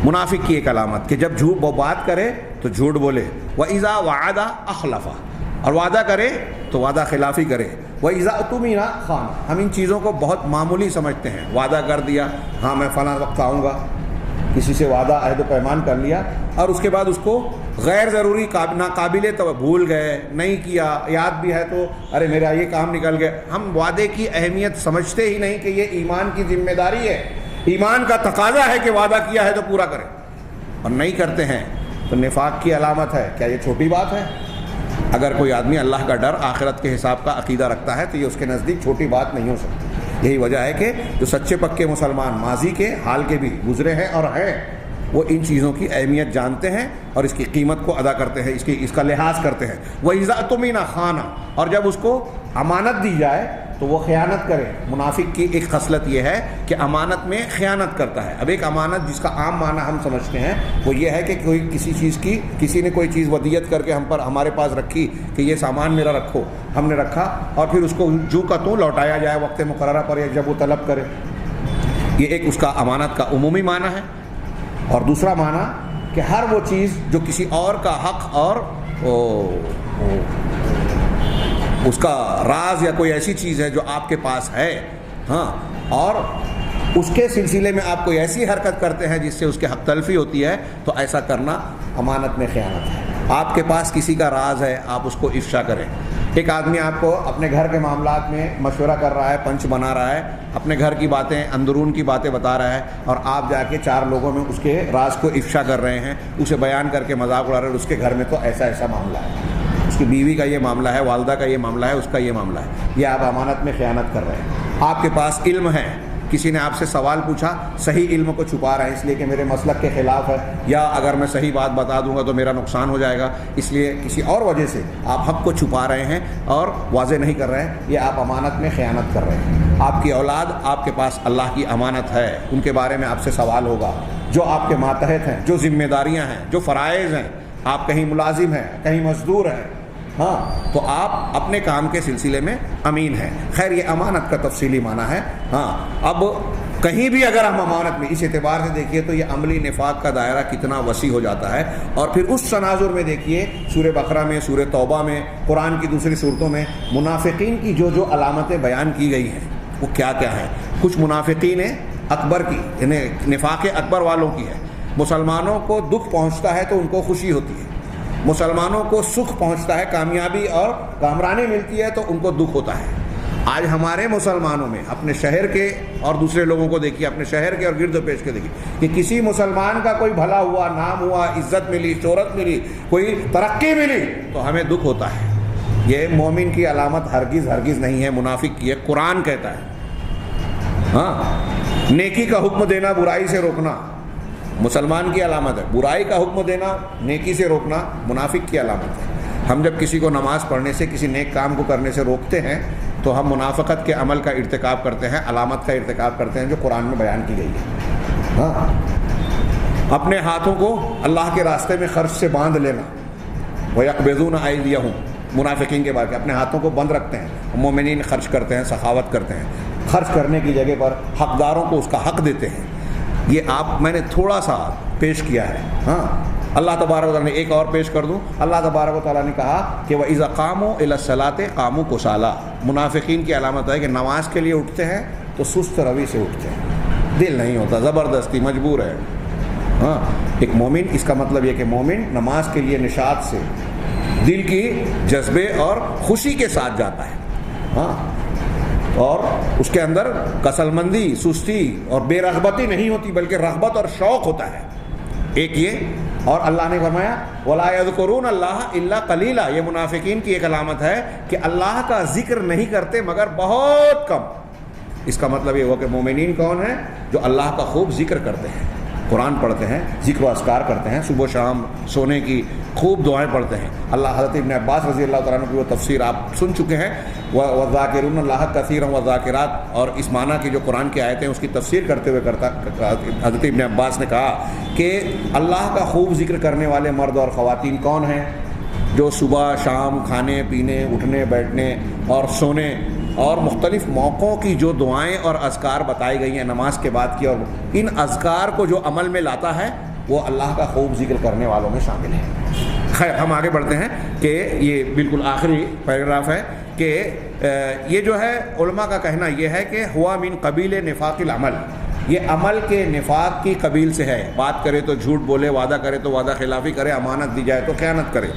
منافق کی ایک علامت کہ جب جھوٹ وہ بات کرے تو جھوٹ بولے، وَإِذَا وَعَدَ أَخْلَفَ، اور وعدہ کرے تو وعدہ خلافی کرے، وَإِذَا اؤْتُمِنَ خَانَ، ہم ان چیزوں کو بہت معمولی سمجھتے ہیں، وعدہ کر دیا، ہاں میں فلاں وقت آؤں گا، کسی سے وعدہ عہد و پیمان کر لیا اور اس کے بعد اس کو غیر ضروری ناقابل تو بھول گئے، نہیں کیا، یاد بھی ہے تو ارے میرا یہ کام نکل گیا۔ ہم وعدے کی اہمیت سمجھتے ہی نہیں کہ یہ ایمان کی ذمہ داری ہے، ایمان کا تقاضا ہے کہ وعدہ کیا ہے تو پورا کریں، اور نہیں کرتے ہیں تو نفاق کی علامت ہے۔ کیا یہ چھوٹی بات ہے؟ اگر کوئی آدمی اللہ کا ڈر، آخرت کے حساب کا عقیدہ رکھتا ہے تو یہ اس کے نزدیک چھوٹی بات نہیں ہو سکتی۔ یہی وجہ ہے کہ جو سچے پکے مسلمان ماضی کے حال کے بھی گزرے ہیں اور ہیں، وہ ان چیزوں کی اہمیت جانتے ہیں اور اس کی قیمت کو ادا کرتے ہیں، اس کا لحاظ کرتے ہیں۔ وَإِذَا اؤْتُمِنَ خَانَ، اور جب اس کو امانت دی جائے تو وہ خیانت کرے۔ منافق کی ایک خصلت یہ ہے کہ امانت میں خیانت کرتا ہے۔ اب ایک امانت جس کا عام معنی ہم سمجھتے ہیں وہ یہ ہے کہ کوئی کسی نے کوئی چیز ودیت کر کے ہمارے پاس رکھی کہ یہ سامان میرا رکھو، ہم نے رکھا اور پھر اس کو جو کا تو لوٹایا جائے وقت مقررہ پر یا جب وہ طلب کرے، یہ ایک اس کا امانت کا عمومی معنی ہے۔ اور دوسرا معنی کہ ہر وہ چیز جو کسی اور کا حق اور اس کا راز یا کوئی ایسی چیز ہے جو آپ کے پاس ہے، ہاں، اور اس کے سلسلے میں آپ کوئی ایسی حرکت کرتے ہیں جس سے اس کے حق تلفی ہوتی ہے تو ایسا کرنا امانت میں خیانت ہے۔ آپ کے پاس کسی کا راز ہے، آپ اس کو افشا کریں۔ ایک آدمی آپ کو اپنے گھر کے معاملات میں مشورہ کر رہا ہے، پنچ بنا رہا ہے، اپنے گھر کی باتیں، اندرون کی باتیں بتا رہا ہے، اور آپ جا کے 4 لوگوں میں اس کے راز کو افشا کر رہے ہیں، اسے بیان کر کے مذاق اڑا رہے ہیں، اس کے گھر میں تو ایسا ایسا معاملہ ہے، اس کی بیوی کا یہ معاملہ ہے، والدہ کا یہ معاملہ ہے، اس کا یہ معاملہ ہے، یہ آپ امانت میں خیانت کر رہے ہیں۔ آپ کے پاس علم ہے، کسی نے آپ سے سوال پوچھا، صحیح علم کو چھپا رہے ہیں اس لیے کہ میرے مسلک کے خلاف ہے، یا اگر میں صحیح بات بتا دوں گا تو میرا نقصان ہو جائے گا، اس لیے کسی اور وجہ سے آپ حق کو چھپا رہے ہیں اور واضح نہیں کر رہے ہیں، یہ آپ امانت میں خیانت کر رہے ہیں۔ آپ کی اولاد آپ کے پاس اللہ کی امانت ہے، ان کے بارے میں آپ سے سوال ہوگا، جو آپ کے ماتحت ہیں، جو ذمہ داریاں ہیں، جو فرائض ہیں، آپ کہیں ملازم ہیں، کہیں مزدور ہیں، ہاں تو آپ اپنے کام کے سلسلے میں امین ہیں۔ خیر یہ امانت کا تفصیلی معنی ہے۔ ہاں اب کہیں بھی اگر ہم امانت میں اس اعتبار سے دیکھیے تو یہ عملی نفاق کا دائرہ کتنا وسیع ہو جاتا ہے، اور پھر اس تناظر میں دیکھیے سورہ بقرہ میں، سورہ توبہ میں، قرآن کی دوسری صورتوں میں منافقین کی جو علامتیں بیان کی گئی ہیں وہ کیا کیا ہیں۔ کچھ منافقین اکبر کی یعنی نفاق اکبر والوں کی ہے، مسلمانوں کو دکھ پہنچتا ہے تو ان کو خوشی ہوتی ہے، مسلمانوں کو سکھ پہنچتا ہے، کامیابی اور کامرانی ملتی ہے تو ان کو دکھ ہوتا ہے۔ آج ہمارے مسلمانوں میں اپنے شہر کے اور دوسرے لوگوں کو دیکھیے، اپنے شہر کے اور گرد و پیش کے دیکھیے کہ کسی مسلمان کا کوئی بھلا ہوا، نام ہوا، عزت ملی، شہرت ملی، کوئی ترقی ملی تو ہمیں دکھ ہوتا ہے۔ یہ مومن کی علامت ہرگز ہرگز نہیں ہے، منافق کی ہے، قرآن کہتا ہے۔ ہاں نیکی کا حکم دینا، برائی سے روکنا مسلمان کی علامت ہے، برائی کا حکم دینا، نیکی سے روکنا منافق کی علامت ہے۔ ہم جب کسی کو نماز پڑھنے سے، کسی نیک کام کو کرنے سے روکتے ہیں تو ہم منافقت کے عمل کا ارتکاب کرتے ہیں، علامت کا ارتکاب کرتے ہیں جو قرآن میں بیان کی گئی ہے۔ ہاں اپنے ہاتھوں کو اللہ کے راستے میں خرچ سے باندھ لینا، وَيَقْبِضُونَ أَيْدِيَهُمْ منافقین کے بارے میں اپنے ہاتھوں کو بند رکھتے ہیں، مومنین خرچ کرتے ہیں، سخاوت کرتے ہیں، خرچ کرنے کی جگہ پر حقداروں کو اس کا حق دیتے ہیں۔ یہ میں نے تھوڑا سا پیش کیا ہے۔ ہاں اللہ تبارک و تعالیٰ نے ایک اور پیش کر دوں، اللہ تبارک و تعالیٰ نے کہا کہ وَإِذَا قَامُوا إِلَى الصَّلَاةِ قَامُوا كُسَالَىٰ منافقین کی علامت ہے کہ نماز کے لیے اٹھتے ہیں تو سست روی سے اٹھتے ہیں، دل نہیں ہوتا، زبردستی مجبور ہے۔ ہاں ایک مومن، اس کا مطلب یہ کہ مومن نماز کے لیے نشاط سے، دل کی جذبے اور خوشی کے ساتھ جاتا ہے۔ ہاں اور اس کے اندر کسل مندی، سستی اور بے رغبتی نہیں ہوتی، بلکہ رغبت اور شوق ہوتا ہے۔ ایک یہ، اور اللہ نے فرمایا وَلَا يَذْكُرُونَ اللَّهَ إِلَّا قَلِيلًا، یہ منافقین کی ایک علامت ہے کہ اللہ کا ذکر نہیں کرتے مگر بہت کم۔ اس کا مطلب یہ ہوا کہ مومنین کون ہیں؟ جو اللہ کا خوب ذکر کرتے ہیں، قرآن پڑھتے ہیں، ذکر و اذکار کرتے ہیں، صبح و شام سونے کی خوب دعائیں پڑھتے ہیں۔ اللہ حضرت ابن عباس رضی اللہ تعالیٰ عنہ کی وہ تفسیر آپ سن چکے ہیں، وَذَاكِرُونَ اللَّهَ كَثِيرًا وَذَاكِرَاتٍ، اور اس معنی کی جو قرآن کی آیتیں اس کی تفسیر کرتے ہوئے حضرت ابن عباس نے کہا کہ اللہ کا خوب ذکر کرنے والے مرد اور خواتین کون ہیں؟ جو صبح شام کھانے پینے، اٹھنے بیٹھنے اور سونے اور مختلف موقعوں کی جو دعائیں اور اذکار بتائی گئی ہیں نماز کے بعد کی، اور ان اذکار کو جو عمل میں لاتا ہے وہ اللہ کا خوب ذکر کرنے والوں میں شامل ہے۔ خیر ہم آگے بڑھتے ہیں کہ یہ بالکل آخری پیراگراف ہے کہ یہ جو ہے علماء کا کہنا یہ ہے کہ ہوا من قبیل نفاق العمل، یہ عمل کے نفاق کی قبیل سے ہے۔ بات کرے تو جھوٹ بولے، وعدہ کرے تو وعدہ خلافی کرے، امانت دی جائے تو خیانت کرے۔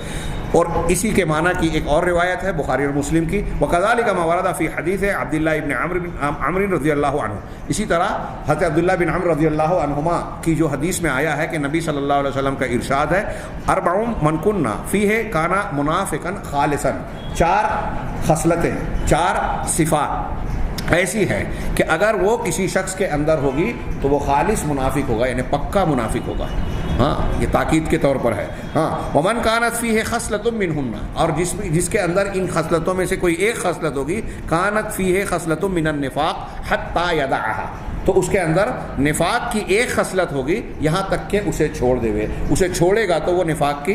اور اسی کے معنی کی ایک اور روایت ہے بخاری اور مسلم کی، وَكَذَلِكَ مَا وَرَدَ فِي حَدِيثِ عبد اللہ بن عمرو رضی اللہ عنہ، اسی طرح حضرت عبداللہ بن عمرو رضی اللہ عنہما کی جو حدیث میں آیا ہے کہ نبی صلی اللہ علیہ وسلم کا ارشاد ہے اربع من کن فیہ کان منافقا خالصا، چار خصلتیں، چار صفات ایسی ہے کہ اگر وہ کسی شخص کے اندر ہوگی تو وہ خالص منافق ہوگا، یعنی پکا منافق ہوگا۔ ہاں یہ تاکید کے طور پر ہے۔ ہاں ومن کانت فیہ خصلۃ منہن، اور جس کے اندر ان خصلتوں میں سے کوئی ایک خصلت ہوگی، کانت فیہ خصلۃ من النفاق حتی یدعها، تو اس کے اندر نفاق کی ایک خصلت ہوگی یہاں تک کہ اسے چھوڑ دے، اسے چھوڑے گا تو وہ نفاق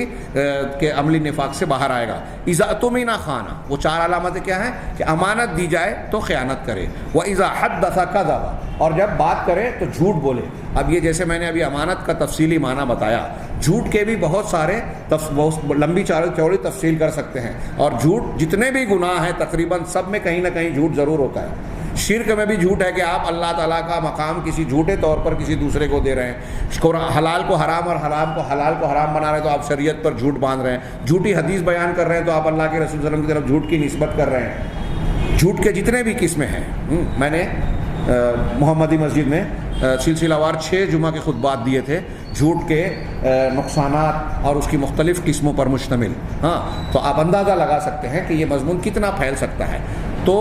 کے عملی نفاق سے باہر آئے گا۔ اذا اؤتمن خان، وہ چار علامتیں کیا ہیں کہ امانت دی جائے تو خیانت کرے، واذا حدث کذب، اور جب بات کرے تو جھوٹ بولے۔ اب یہ جیسے میں نے ابھی امانت کا تفصیلی معنی بتایا، جھوٹ کے بھی بہت سارے لمبی چوڑی تفصیل کر سکتے ہیں، اور جھوٹ جتنے بھی گناہ ہیں تقریباً سب میں کہیں نہ کہیں جھوٹ ضرور ہوتا ہے۔ شرک میں بھی جھوٹ ہے کہ آپ اللہ تعالیٰ کا مقام کسی جھوٹے طور پر کسی دوسرے کو دے رہے ہیں، حلال کو حرام اور حلال کو حرام بنا رہے ہیں تو آپ شریعت پر جھوٹ باندھ رہے ہیں، جھوٹی حدیث بیان کر رہے ہیں تو آپ اللہ کے رسول صلی اللہ علیہ وسلم کی طرف جھوٹ کی نسبت کر رہے ہیں۔ جھوٹ کے جتنے بھی قسمیں ہیں، میں نے محمدی مسجد میں سلسلہ وار 6 جمعہ کے خطبات دیے تھے جھوٹ کے نقصانات اور اس کی مختلف قسموں پر مشتمل۔ ہاں تو آپ اندازہ لگا سکتے ہیں کہ یہ مضمون کتنا پھیل سکتا ہے۔ تو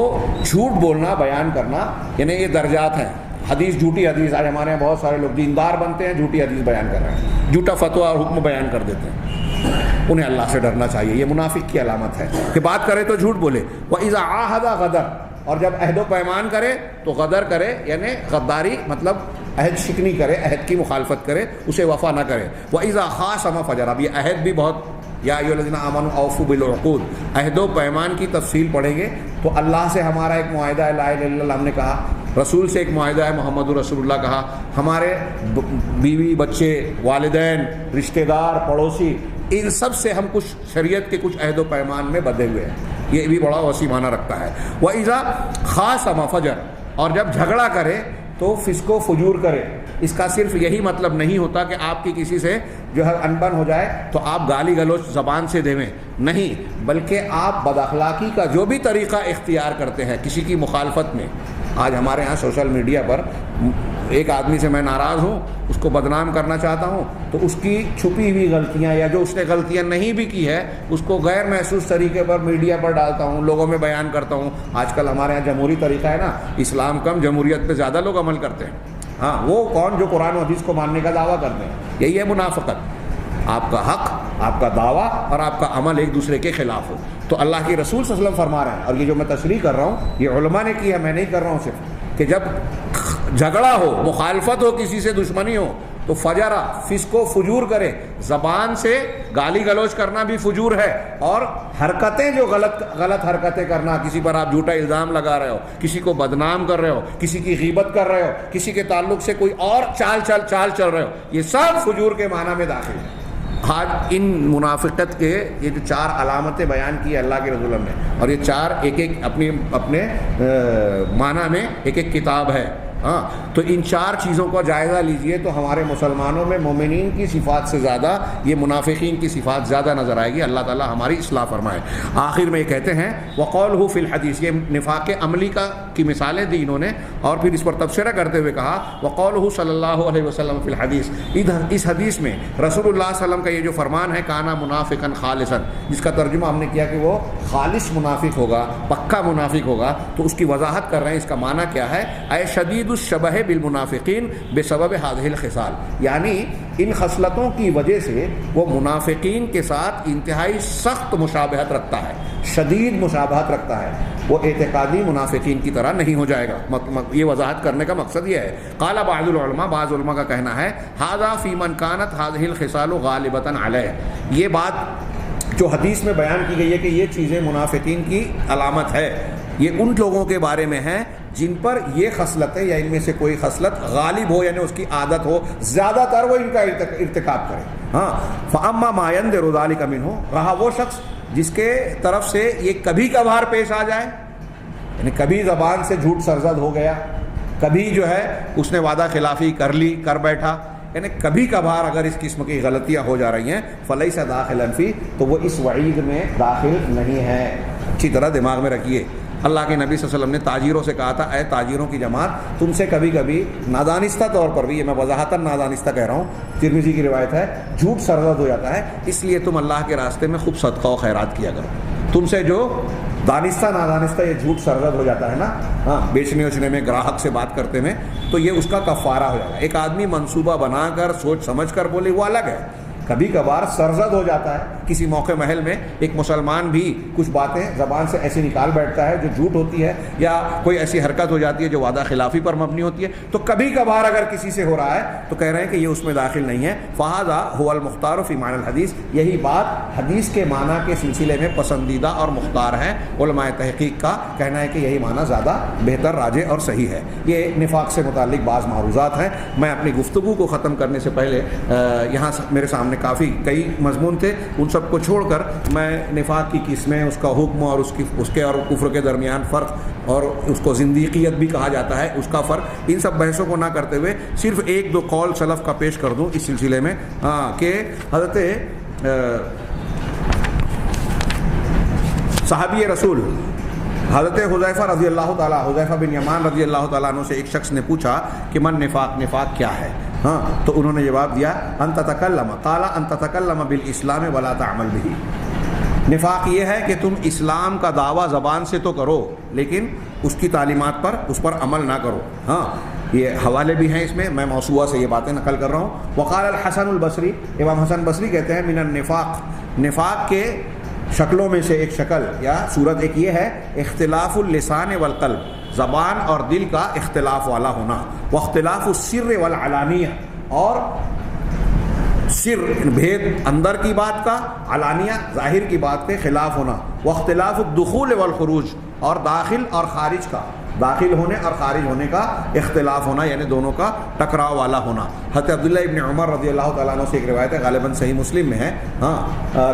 جھوٹ بولنا، بیان کرنا، یعنی یہ درجات ہیں۔ حدیث، جھوٹی حدیث، آج ہمارے یہاں بہت سارے لوگ دیندار بنتے ہیں، جھوٹی حدیث بیان کر رہے ہیں، جھوٹا فتویٰ اور حکم بیان کر دیتے ہیں۔ انہیں اللہ سے ڈرنا چاہیے، یہ منافق کی علامت ہے کہ بات کرے تو جھوٹ بولے۔ وَإِذَا عَاهَدَ غَدَرَ، اور جب عہد و پیمان کرے تو غدر کرے، یعنی غداری مطلب عہد شکنی کرے، عہد کی مخالفت کرے، اسے وفا نہ کرے۔ وَإِذَا خَاصَمَ فَجَرَ، اب یہ عہد بھی بہت، یا ایھا الذین آمنوا اوفوا بالعقود، عہد و پیمان کی تفصیل پڑھیں گے تو اللہ سے ہمارا ایک معاہدہ ہے لا الہ الا اللہ ہم نے کہا، رسول سے ایک معاہدہ ہے محمد رسول اللہ کہا، ہمارے بیوی بچے والدین رشتہ دار پڑوسی ان سب سے ہم کچھ شریعت کے کچھ عہد و پیمان میں بدھے ہوئے ہیں، یہ بھی بڑا وسیع معنی رکھتا ہے۔ وَإِذَا خَاصَمَ فَجَرَ، اور جب جھگڑا کرے تو فسق و فجور کرے۔ اس کا صرف یہی مطلب نہیں ہوتا کہ آپ کی کسی سے جو ہے انبن ہو جائے تو آپ گالی گلوچ زبان سے دیں، نہیں، بلکہ آپ بد اخلاقی کا جو بھی طریقہ اختیار کرتے ہیں کسی کی مخالفت میں۔ آج ہمارے ہاں سوشل میڈیا پر ایک آدمی سے میں ناراض ہوں، اس کو بدنام کرنا چاہتا ہوں تو اس کی چھپی ہوئی غلطیاں یا جو اس نے غلطیاں نہیں بھی کی ہے اس کو غیر محسوس طریقے پر میڈیا پر ڈالتا ہوں، لوگوں میں بیان کرتا ہوں۔ آج کل ہمارے ہاں جمہوری طریقہ ہے نا، اسلام کم جمہوریت پہ زیادہ لوگ عمل کرتے ہیں۔ ہاں، وہ کون جو قرآن و حدیث کو ماننے کا دعویٰ کرتے ہیں، یہی ہے منافقت، آپ کا حق، آپ کا دعویٰ اور آپ کا عمل ایک دوسرے کے خلاف ہو۔ تو اللہ کے رسول صلی اللہ علیہ وسلم فرما رہے ہیں، اور یہ جو میں تشریح کر رہا ہوں یہ علماء نے کی ہے، میں نہیں کر رہا ہوں صرف، کہ جب جھگڑا ہو، مخالفت ہو، کسی سے دشمنی ہو تو فجرا، فسق و فجور کرے، زبان سے گالی گلوچ کرنا بھی فجور ہے، اور حرکتیں جو غلط حرکتیں کرنا، کسی پر آپ جھوٹا الزام لگا رہے ہو، کسی کو بدنام کر رہے ہو، کسی کی غیبت کر رہے ہو، کسی کے تعلق سے کوئی اور چال چل رہے ہو، یہ سب فجور کے معنی میں داخل ہے۔ آج ان منافقت کے یہ جو 4 علامتیں بیان کی اللہ کے رسول نے، اور یہ 4 ایک اپنے معنی میں ایک کتاب ہے، ہاں، تو ان 4 چیزوں کا جائزہ لیجئے تو ہمارے مسلمانوں میں مومنین کی صفات سے زیادہ یہ منافقین کی صفات زیادہ نظر آئے گی۔ اللہ تعالی ہماری اصلاح فرمائے۔ آخر میں یہ کہتے ہیں وَقَوْلُهُ فِي الْحَدِيثِ، یہ نفاق عملی کی مثالیں دی انہوں نے، اور پھر اس پر تبصرہ کرتے ہوئے کہا وَقَوْلُهُ صلی اللہ علیہ وسلم فی الحدیث، اس حدیث میں رسول اللہ صلی اللہ علیہ وسلم کا یہ جو فرمان ہے کانا منافقا خالصا، جس کا ترجمہ ہم نے کیا کہ وہ خالص منافق ہوگا، پکا منافق ہوگا، تو اس کی وضاحت کر رہے ہیں اس کا معنی کیا ہے۔ اے شدید الشبہ بالمنافقین بسبب هذه الخصال، یعنی ان خصلتوں کی وجہ سے وہ منافقین کے ساتھ انتہائی سخت مشابہت رکھتا ہے، شدید مشابہت رکھتا ہے، وہ اعتقادی منافقین کی طرح نہیں ہو جائے گا۔ یہ وضاحت کرنے کا مقصد یہ ہے۔ قال بعض العلماء، بعض علماء کا کہنا ہے هذا فی من كانت هذه الخصال غالبة علیہ، یہ بات جو حدیث میں بیان کی گئی ہے کہ یہ چیزیں منافقین کی علامت ہے، یہ ان لوگوں کے بارے میں ہے جن پر یہ خصلتیں یا ان میں سے کوئی خصلت غالب ہو، یعنی اس کی عادت ہو، زیادہ تر وہ ان کا ارتکاب کرے۔ ہاں، فاما ما يندر ذلك منه، رہا وہ شخص جس کے طرف سے یہ کبھی کبھار پیش آ جائے، یعنی کبھی زبان سے جھوٹ سرزد ہو گیا، کبھی جو ہے اس نے وعدہ خلافی کر بیٹھا، یعنی کبھی کبھار اگر اس قسم کی غلطیاں ہو جا رہی ہیں فلیس داخلا فی، تو وہ اس وعید میں داخل نہیں ہے۔ اچھی طرح دماغ میں رکھیے، اللہ کے نبی صلی اللہ علیہ وسلم نے تاجروں سے کہا تھا اے تاجروں کی جماعت، تم سے کبھی کبھی نادانستہ طور پر بھی، یہ میں وضاحتاً نادانستہ کہہ رہا ہوں، ترمذی کی روایت ہے، جھوٹ سرزد ہو جاتا ہے، اس لیے تم اللہ کے راستے میں خوب صدقہ و خیرات کیا کرو۔ تم سے جو دانستہ نادانستہ یہ جھوٹ سرزد ہو جاتا ہے نا، ہاں، بیچنے وچنے میں، گراہک سے بات کرتے میں، تو یہ اس کا کفارہ ہو جاتا ہے۔ ایک آدمی منصوبہ بنا کر سوچ سمجھ کر بولے وہ الگ ہے، کبھی کبھار سرزد ہو جاتا ہے، کسی موقع محل میں ایک مسلمان بھی کچھ باتیں زبان سے ایسی نکال بیٹھتا ہے جو جھوٹ ہوتی ہے، یا کوئی ایسی حرکت ہو جاتی ہے جو وعدہ خلافی پر مبنی ہوتی ہے، تو کبھی کبھار اگر کسی سے ہو رہا ہے تو کہہ رہے ہیں کہ یہ اس میں داخل نہیں ہے۔ فہذا هو المختار فی معنی الحدیث، یہی بات حدیث کے معنی کے سلسلے میں پسندیدہ اور مختار ہے۔ علماء تحقیق کا کہنا ہے کہ یہی معنی زیادہ بہتر، راجح اور صحیح ہے۔ یہ نفاق سے متعلق بعض معروضات ہیں۔ میں اپنی گفتگو کو ختم کرنے سے پہلے یہاں میرے سامنے کئی مضمون تھے، ان سب کو چھوڑ کر میں نفاق کی قسمیں، اس کا حکم اور اس کے اور کفر کے درمیان فرق، اور اس کو زندیقیت بھی کہا جاتا ہے، اس کا فرق، ان سب بحثوں کو نہ کرتے ہوئے صرف 1-2 قول سلف کا پیش کر دوں اس سلسلے میں، کہ حضرت صحابی رسول حضرت حذیفہ رضی اللہ تعالیٰ، حذیفہ بن یمان رضی اللہ تعالیٰ عنہ سے ایک شخص نے پوچھا کہ من نفاق کیا ہے؟ ہاں، تو انہوں نے جواب دیا ان تتکلم، قال ان تتکلم بالاسلام ولا تعمل به، نفاق یہ ہے کہ تم اسلام کا دعویٰ زبان سے تو کرو لیکن اس کی تعلیمات پر، اس پر عمل نہ کرو۔ ہاں، یہ حوالے بھی ہیں اس میں، میں موسوعہ سے یہ باتیں نقل کر رہا ہوں۔ وقال الحسن البصری، امام حسن بصری کہتے ہیں من النفاق، نفاق کے شکلوں میں سے ایک شکل یا صورت ایک یہ ہے اختلاف اللسان والقلب، زبان اور دل کا اختلاف والا ہونا، واختلاف السر والعلانیہ، اور سر بھید اندر کی بات کا، علانیہ ظاہر کی بات کے خلاف ہونا، واختلاف الدخول والخروج، اور داخل اور خارج کا، داخل ہونے اور خارج ہونے کا اختلاف ہونا، یعنی دونوں کا ٹکراؤ والا ہونا۔ حضرت عبداللہ ابن عمر رضی اللہ تعالیٰ عنہ سے ایک روایت ہے، غالباً صحیح مسلم میں ہے،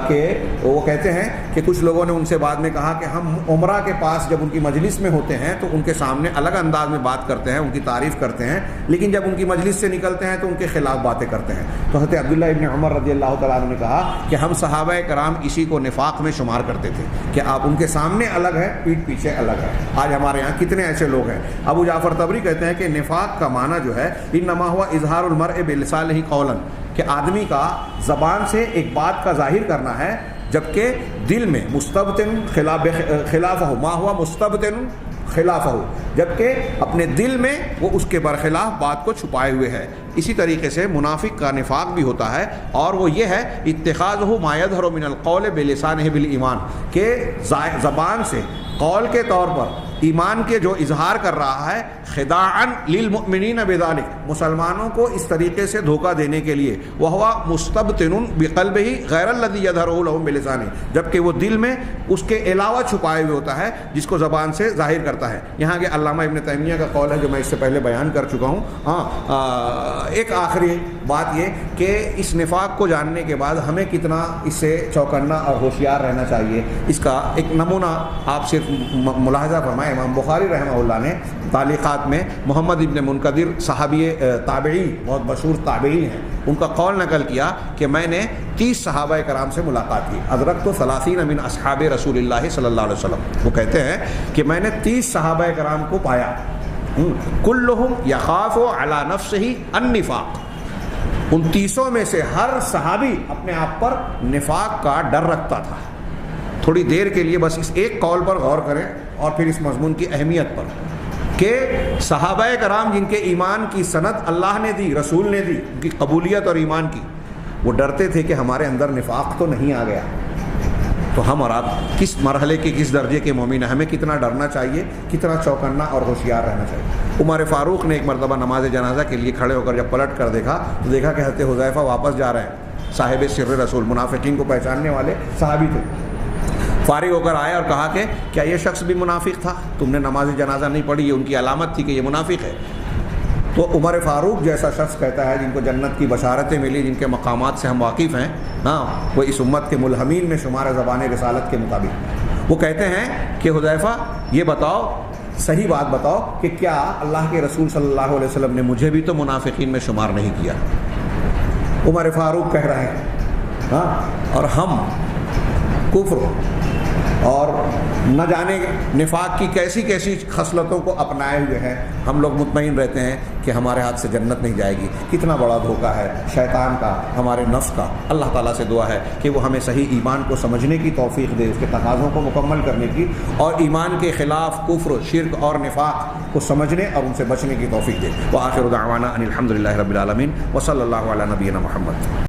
کہ وہ کہتے ہیں کہ کچھ لوگوں نے ان سے بعد میں کہا کہ ہم عمرہ کے پاس جب ان کی مجلس میں ہوتے ہیں تو ان کے سامنے الگ انداز میں بات کرتے ہیں، ان کی تعریف کرتے ہیں، لیکن جب ان کی مجلس سے نکلتے ہیں تو ان کے خلاف باتیں کرتے ہیں۔ تو حضرت عبداللہ ابن عمر رضی اللہ تعالیٰ عنہ نے کہا کہ ہم صحابہ کرام اسی کو نفاق میں شمار کرتے تھے کہ آپ ان کے سامنے الگ ہے، پیٹھ پیچھے الگ ہے۔ آج ہمارے یہاں کتنے ایسے لوگ ہیں۔ ابو جعفر طبری کہتے ہیں کہ نفاق کا معنی جو ہے انما ہوا اظہار المرء بلسانہ قولا، کہ آدمی کا زبان سے ایک بات کا ظاہر کرنا ہے جبکہ دل میں مستبطن خلافہ، ما ہوا مستبطن خلافہ، جبکہ اپنے دل میں وہ اس کے برخلاف بات کو چھپائے ہوئے ہے۔ اسی طریقے سے منافق کا نفاق بھی ہوتا ہے، اور وہ یہ ہے اتخاذہ ما یظہر من القول بلسانہ بالایمان، کہ زبان سے قول کے طور پر ایمان کے جو اظہار کر رہا ہے، خداعا للمؤمنین بذلک، مسلمانوں کو اس طریقے سے دھوکہ دینے کے لیے، وہو مستبطن بقلبہ غیر الذی یظہرہ لہم بلسانہ، جبکہ وہ دل میں اس کے علاوہ چھپائے ہوئے ہوتا ہے جس کو زبان سے ظاہر کرتا ہے۔ یہاں کے علامہ ابن تیمیہ کا قول ہے جو میں اس سے پہلے بیان کر چکا ہوں۔ ایک آخری بات یہ کہ اس نفاق کو جاننے کے بعد ہمیں کتنا اس سے چوکنا اور ہوشیار رہنا چاہیے، اس کا ایک نمونہ آپ صرف ملاحظہ فرمائیں۔ امام بخاری رحمہ اللہ نے تعلیقات میں محمد ابن منقدر صحابی تابعی، بہت مشہور تابعی ہیں، ان کا قول نقل کیا کہ میں نے 30 صحابہ کرام سے ملاقات کی، ادرکت 30 من اصحاب رسول اللہ صلی اللہ علیہ وسلم۔ وہ کہتے ہیں کہ میں نے 30 صحابہ کرام کو پایا، کلہم یخاف علی نفسہ النفاق، ان 30 میں سے ہر صحابی اپنے آپ پر نفاق کا ڈر رکھتا تھا۔ تھوڑی دیر کے لیے بس اس ایک قول پر غور کریں اور پھر اس مضمون کی اہمیت پر، کہ صحابہ کرام جن کے ایمان کی سند اللہ نے دی، رسول نے دی، ان کی قبولیت اور ایمان کی، وہ ڈرتے تھے کہ ہمارے اندر نفاق تو نہیں آ گیا۔ تو ہم اور آپ کس مرحلے کے کس درجے کے مومن ہیں، ہمیں کتنا ڈرنا چاہیے، کتنا چوکنا اور ہوشیار رہنا چاہیے۔ عمر فاروق نے ایک مرتبہ نماز جنازہ کے لیے کھڑے ہو کر جب پلٹ کر دیکھا تو دیکھا کہ حضرت حذیفہ واپس جا رہے ہیں، صاحب سر رسول، منافقین کو پہچاننے والے صحابی تھے۔ فارغ ہو کر آئے اور کہا کہ کیا یہ شخص بھی منافق تھا؟ تم نے نماز جنازہ نہیں پڑھی، یہ ان کی علامت تھی کہ یہ منافق ہے۔ تو عمر فاروق جیسا شخص کہتا ہے جن کو جنت کی بشارتیں ملی، جن کے مقامات سے ہم واقف ہیں، وہ اس امت کے ملہمین میں شمار ہے زبان رسالت کے مطابق۔ وہ کہتے ہیں کہ حذیفہ یہ بتاؤ، صحیح بات بتاؤ کہ کیا اللہ کے رسول صلی اللہ علیہ وسلم نے مجھے بھی تو منافقین میں شمار نہیں کیا؟ عمر فاروق کہہ رہے ہیں، اور ہم کفر اور نہ جانے نفاق کی کیسی کیسی خصلتوں کو اپنائے ہوئے ہیں، ہم لوگ مطمئن رہتے ہیں کہ ہمارے ہاتھ سے جنت نہیں جائے گی۔ کتنا بڑا دھوکہ ہے شیطان کا، ہمارے نفس کا۔ اللہ تعالیٰ سے دعا ہے کہ وہ ہمیں صحیح ایمان کو سمجھنے کی توفیق دے، اس کے تقاضوں کو مکمل کرنے کی، اور ایمان کے خلاف کفر، شرک اور نفاق کو سمجھنے اور ان سے بچنے کی توفیق دے۔ وآخر دعوانا ان الحمد للہ رب العالمین، وصلی اللہ علی نبینا محمد۔